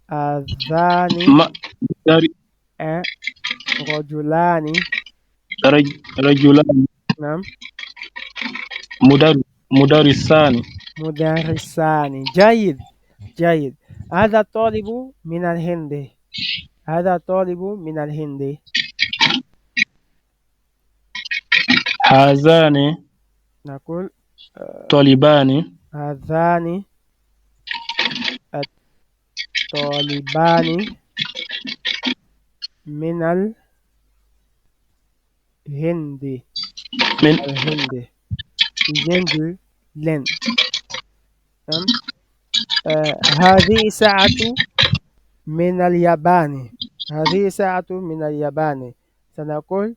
آذان رجلان. Rajulani, نعم Mudarisani. مدرسان. جيد جيد. هذا الطالب من الهند. هذا طالب من الهند. Hazani, نقول Talibani, هذان الطالبان من الهند. Min, الهند. Ils viennent de l'Inde. نعم. هذه ساعة من اليابان. هذه ساعة من اليابان. سنقول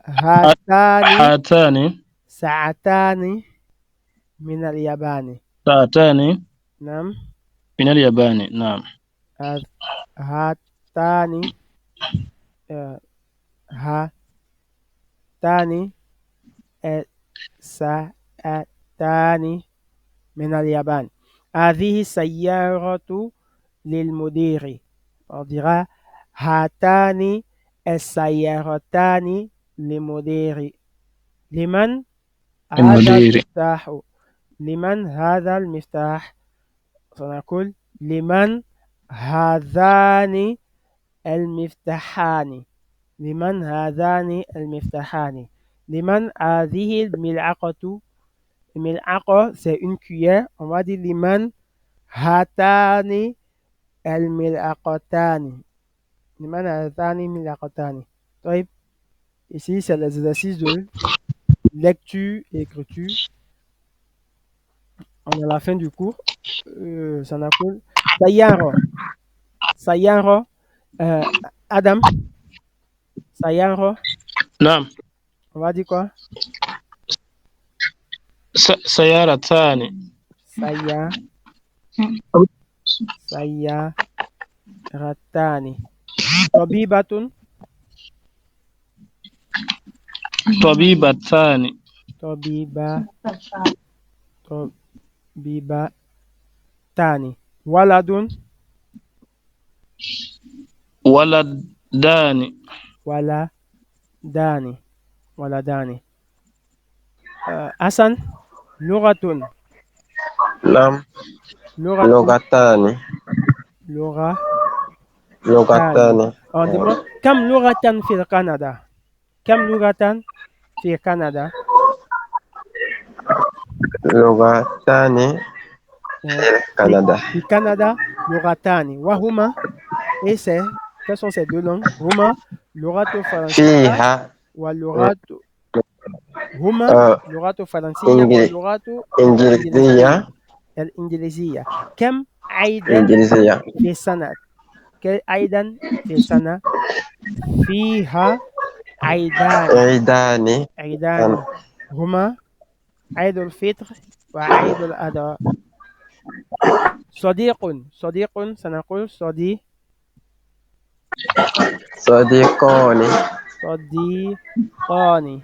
هاتان Hatani, ساعتان من اليابان. Saatani, نعم. Minal Yabani, naam. هاتان هاتان ساعتان من اليابان. هذه سيارة للمدير. On dira هاتان السيارتان للمدير. لمن هذا المدير. المفتاح. لمن هذا المفتاح. سنقول لمن هذان المفتاحان. لمن هذان المفتاحان. لمن هذه الملعقة. الملعقة c'est une cuillère. On va dire لمن هاتان الملعقتان. لمن هاتان الملعقتان. طيب, ici c'est les exercices de lecture et écriture. On est à la fin du cours. Ça s'appelle Sayaro. Sayaro. Adam. Sayaro. Naam. On va dire quoi? Sayaratani. Sayaratani. Tabibatun. Tabibatani. Tabibatani. Waladun. Waladani. Waladani. Hassan. Luratun. نعم لغة لغتان لغة لغتان On demande كم لغة في كندا؟ كم لغة في كندا؟ لغتان Euh, في كندا في كندا لغتان وهما et c'est quelles sont ces deux langues؟ هما لغة فرنسية فيها واللغة هما آه، لغة فرنسية واللغة الإنجليزية إنجليزية الإنجليزية كم عيدا إنجليزية في سنة؟ كم عيدا في سنة؟ فيها عيدان عيدان عيدان هما عيد الفطر وعيد الأضحى صديق سنقول صديقان صديقان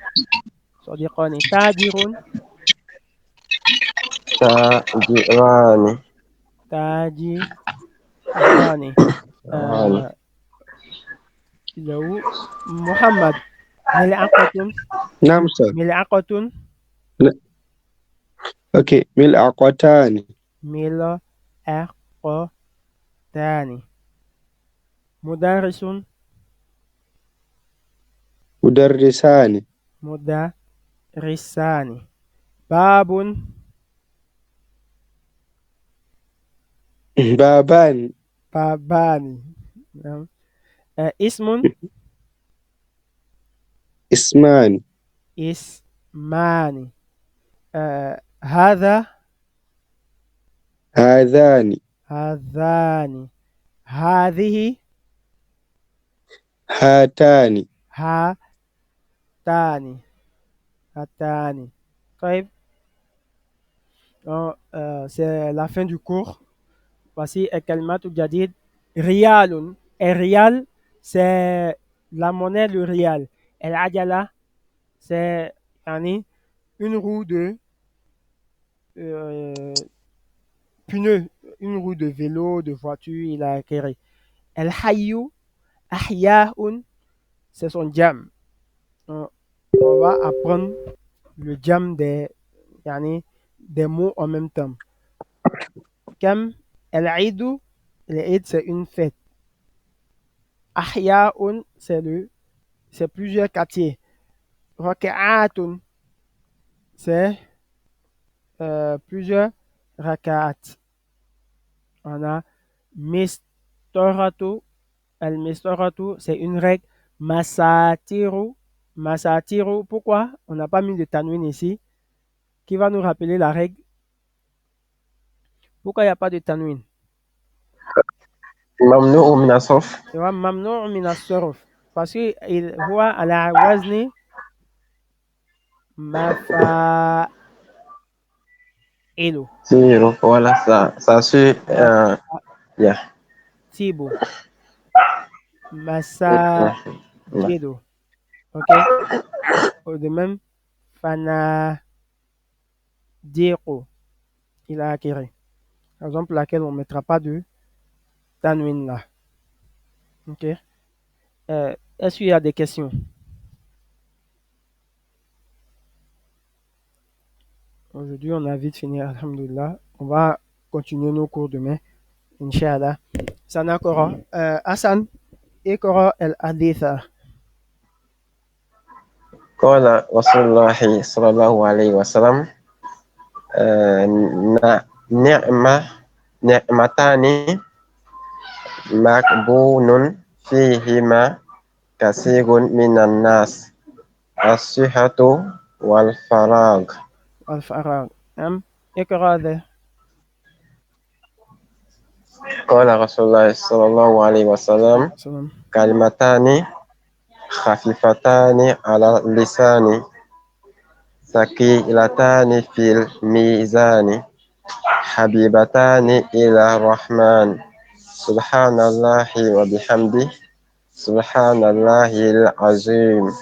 صديقان تاجر تاجران تاجران آه لو محمد ملعقة نعم أستاذ. ملعقة أوكي، ملعقتان. ملعقتان مدرس مدرسان. مدرسان باب بابان. بابان نعم. اسم اسمان. اسمان هذا هذان. هذان هذه هاتان. هاتان هاتان طيب c'est la fin du cours. Voici الكلمات الجديد ريال الريال c'est la monnaie le rial العجلة c'est يعني une roue de pneu une roue de vélo de voiture il a acquéré الحي أحياء c'est son jam on va apprendre le jam يعني des mots en même temps كم العيد العيد c'est une fête أحياء c'est plusieurs quartiers ركعات c'est plusieurs ركعات on a مسطرة المسطرة c'est une règle masatiru pourquoi on n'a pas mis de tanwin ici qui va nous rappeler la règle pourquoi il n'y a pas de tanwin ممنوع من الصرف هو ممنوع من الصرف parce que هو على وزن مفاعل zéro voilà ça suit yeah تيبو voilà. مساجد ok de même fanadiqu il a acquéré raison pour laquelle on ne mettra pas de tanwin là ok est-ce qu'il y a des questions aujourd'hui on a vite fini alhamdulillah on va continuer nos cours demain Inch'Allah. Sana Kora. Hassan, اقرأ الحديث. قال رسول الله صلى الله عليه وسلم نعمتان مغبون فيهما كثير من الناس الصحة والفراغ الفراغ. نعم. اقرأ ذا. قال رسول الله صلى الله عليه وسلم كلمتان خفيفتان على اللسان ثقيلتان في الميزان حبيبتان إلى الرحمن سبحان الله وبحمده سبحان الله العظيم.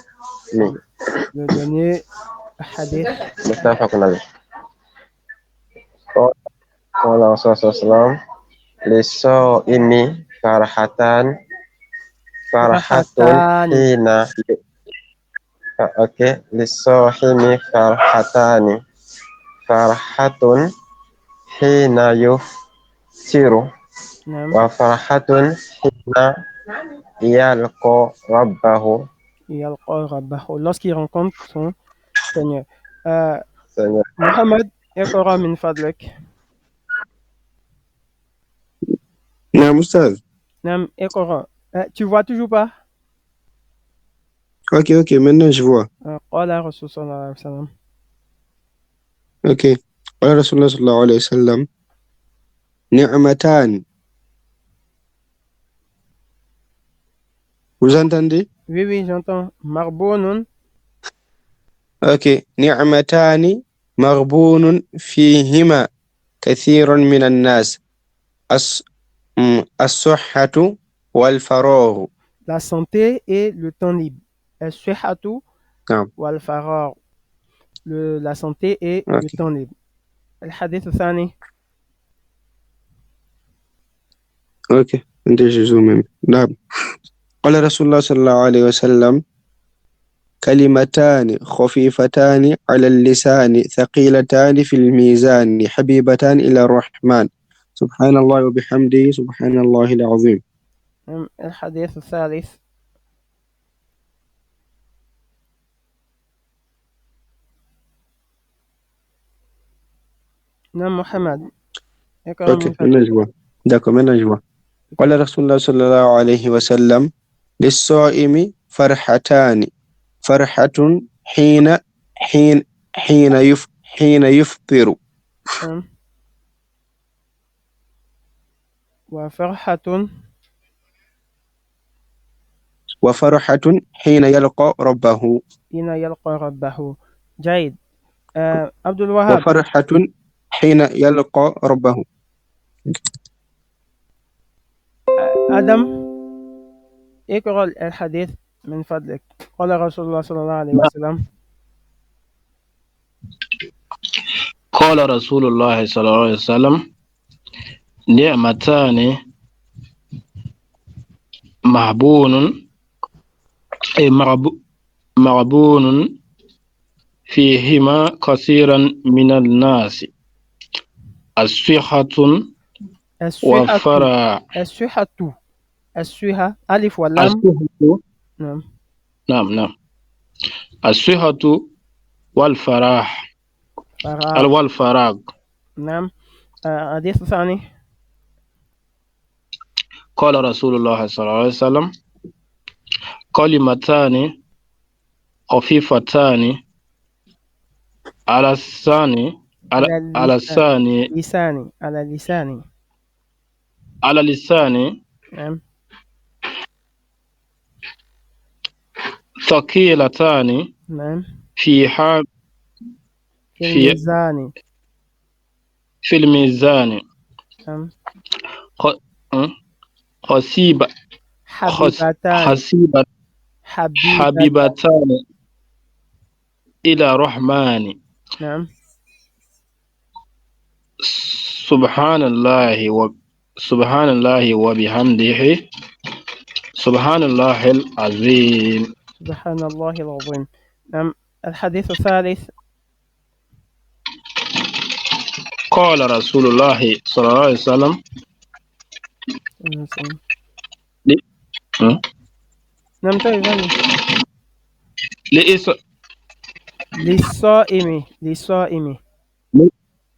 Le dernier hadith. متفق عليه. قال رسول الله صلى الله عليه وسلم للصائم فرحة حين للصائم فرحتان فرحة حين يفطر نعم. وفرحة حين يلقى ربه. يلقى ربه lorsqu'il rencontre son Seigneur. آه Seigneur. محمد اقرأ من فضلك. نعم أستاذ. نعم اقرأ. Tu vois toujours pas? Ok, maintenant je vois. قال الرسول صلى الله عليه وسلم. Ok. قال رسول الله صلى الله عليه وسلم نعمتان. Vous entendez? Oui, oui, j'entends. مغبون. Ok. نعمتان مغبون فيهما كثير من الناس الصحة والفراغ. La santé et le temps libre. الصحة نعم. والفراغ. La santé et le Ok. temps libre. الحديث الثاني. Ok. انت جزوم. نعم. قال رسول الله صلى الله عليه وسلم كلمتان خفيفتان على اللسان ثقيلتان في الميزان حبيبتان إلى الرحمن سبحان الله وبحمده سبحان الله العظيم. الحديث الثالث. نعم محمد اقرأ Ok, من maintenant فضلك. je vois. D'accord, maintenant je vois. قال رسول الله صلى الله عليه وسلم للصائم فرحتان فرحة حين حين يفطر نعم. وفرحة وفرحة حين يلقى ربه. حين يلقى ربه. جيد. عبد الوهاب. وفرحة حين يلقى ربه. آدم اقرأ الحديث من فضلك. قال رسول الله صلى الله عليه وسلم. قال رسول الله صلى الله عليه وسلم نعمتان محبون مغبون فيهما كثيرا من الناس الصحة الصحة. والفرح. الصحة. الصحة ألف واللام. الصحة. نعم. نعم الصحة والفرح فراغ. والفراغ. نعم. حديث ثاني. قال رسول الله صلى الله عليه وسلم كلمتان خفيفتان على الثاني على الثاني لساني على لساني. على اللسان نعم. ثقيلتان نعم. في في الميزان. في الميزان نعم. حسيبتان حبيبتان. حبيبتان إلى الرحمن نعم. سبحان الله وبحمده سبحان الله العظيم. سبحان الله العظيم. نعم. الحديث الثالث. قال رسول الله صلى الله عليه وسلم نعم طيب.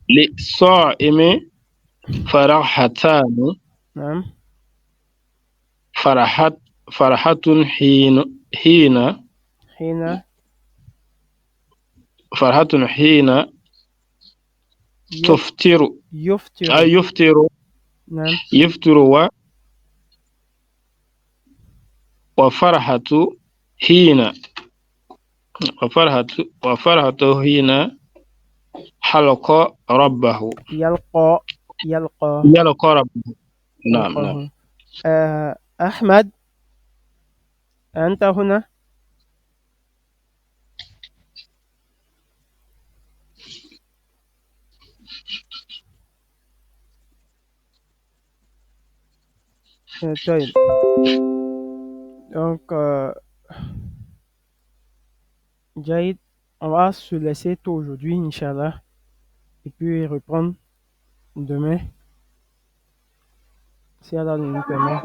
للصائم فرحتان. نعم. فرحة حين فرحة حين تفطر يفطر. نعم. يفطر وفرحة حين حين حلق ربه. يلقى ربه. نعم. أحمد أنت هنا؟ طيب. Donc, Jaïd, on va se laisser tout aujourd'hui, Inch'Allah, et puis reprendre Demain, si Allah nous permet.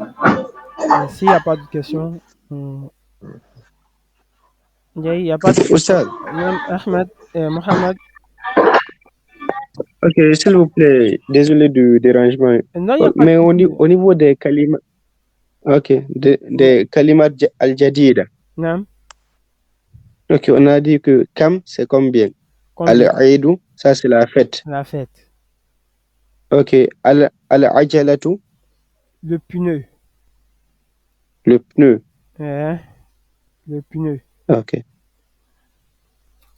Et s'il n'y a pas de questions, il n'y a pas de Ok, questions. Oustaz. Ahmed, Mohamed. Ok, s'il vous plaît, désolé du dérangement. Non, il n'y a pas de Mais souci. au niveau des kalimat, ok, des kalimat al-jadida. Non, Ok, on a dit que kam, c'est combien? combien? Al-aidu, ça c'est la fête. La fête. Ok, al-ajalatu, Le pneu. le pneu. Hein, le pneu. Ok.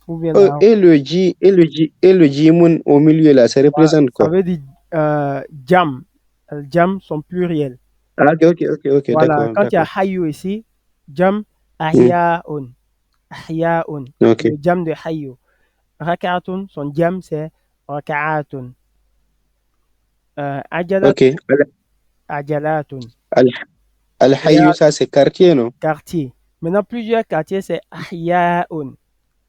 Ou bien là, Et le jimun au milieu là, ça représente ça quoi? veut dire jam. Jam, son pluriel. Ah, ok, Voilà, d'accord, quand il y a d'accord. hayu ici, jam, Hmm, ahyaun. Ahyaun. ok, Le jam de hayu. Rakatun, son jam, c'est rakaatun. Ajalat, ok. ajalatun. Al, Et al-hayyu, ça c'est quartier, non? quartier. Maintenant, plusieurs quartiers, c'est ahyaun.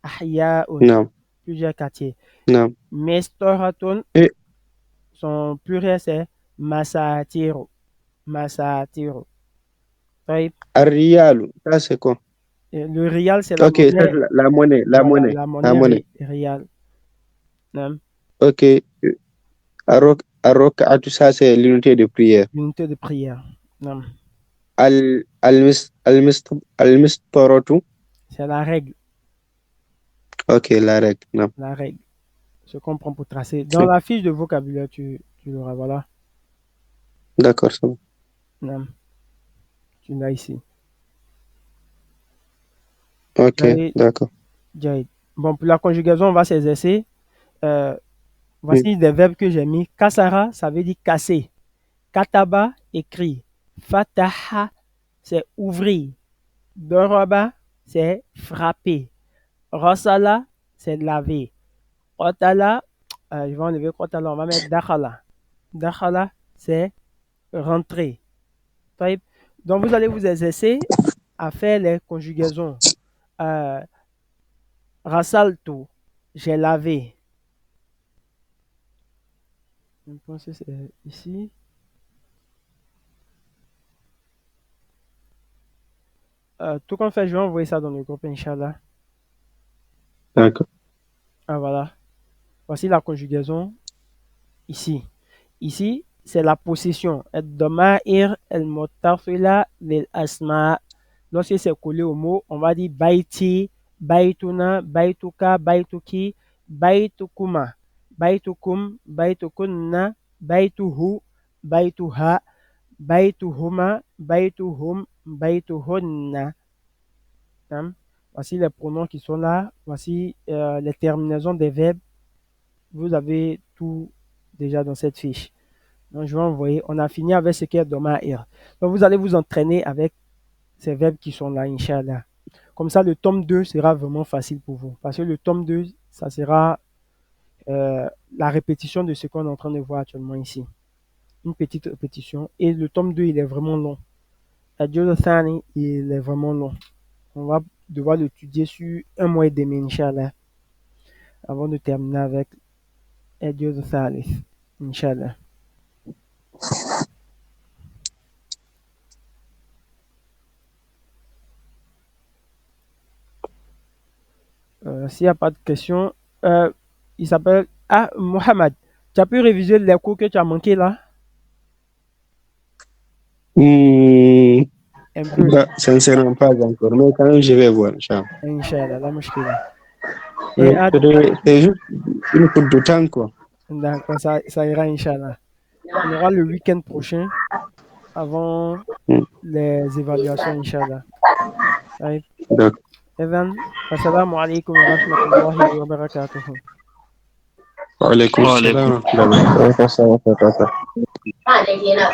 Ahyaun. Non, Plusieurs quartiers. non. Mestoratun, Et son pluriel, c'est masatiru. Masatiru. طيب. al-riyalu, ça c'est quoi? Et le rial, c'est la Ok, ça c'est monnaie. la monnaie, la Voilà, monnaie, la la monnaie monnaie. rial. Non, Ok, arrokatu, ça c'est l'unité de prière. l'unité de prière. Non, Al-mistaratu, c'est la règle. ok, la règle, non. La règle. Ce qu'on prend pour tracer. Dans Ok, la fiche de vocabulaire, tu l'auras. Voilà. d'accord, ça va. Non, tu l'as ici. Ok, Jaïd, d'accord. Jaïd. Bon, pour la conjugaison, on va s'exercer. Euh, Hmm. Voici des verbes que j'ai mis. Kasara, ça veut dire casser. Kataba, écrit. Fataha, c'est ouvrir. Doroba, c'est frapper. Rosala, c'est laver. Otala, je vais enlever Otala, on va mettre Dakhala. Dakhala, c'est rentrer. Taïb. Donc, vous allez vous exercer à faire les conjugaisons. Euh, Rasaltu, j'ai lavé. Je pense que c'est ici. Tout comme fait, je vais envoyer ça dans le groupe, Inch'Allah. D'accord. Ah, voilà. Voici la conjugaison ici. Ici, c'est la possession. Ad-dama'ir al-muttafila lil asma. Lorsque c'est collé au mot, on va dire baiti, baituna, baituka, baituki, baitukuma, baitukum, baitukunna, baituhu, baituha, baituhuma, baituhum, baituhunna. Hein? Voici les pronoms qui sont là. Voici les terminaisons des verbes. Vous avez tout déjà dans cette fiche. Donc, je vais envoyer. On a fini avec ce qui est doma'ir. Donc, vous allez vous entraîner avec ces verbes qui sont là, Inch'Allah. Comme ça, le tome 2 sera vraiment facile pour vous. Parce que le tome 2, ça sera la répétition de ce qu'on est en train de voir actuellement ici. Une petite répétition. Et le tome 2, il est vraiment long. Adjul Thani, il est vraiment long. On va devoir l'étudier sur 1 mois et demi, Inch'Allah, avant de terminer avec Adjul Thalith, Inch'Allah. S'il n'y a pas de questions, il s'appelle Mohamed. Tu as pu réviser les cours que tu as manqué là? Hmm, Un peu. sincèrement, pas encore, mais quand même, je vais voir, Inch'Allah. Inch'Allah, la mushkila. Et Oui, c'est juste une courte de temps, quoi. d'accord, ça ira, Inch'Allah. On aura le week-end prochain avant Hmm, les évaluations, Inch'Allah. Right. d'accord. Evan, assalamu alaikum wa rahmatullahi wa barakatuhu. Wa alaikum salam wa rahmatullahi wa barakatuh. Ouais, ça, ça.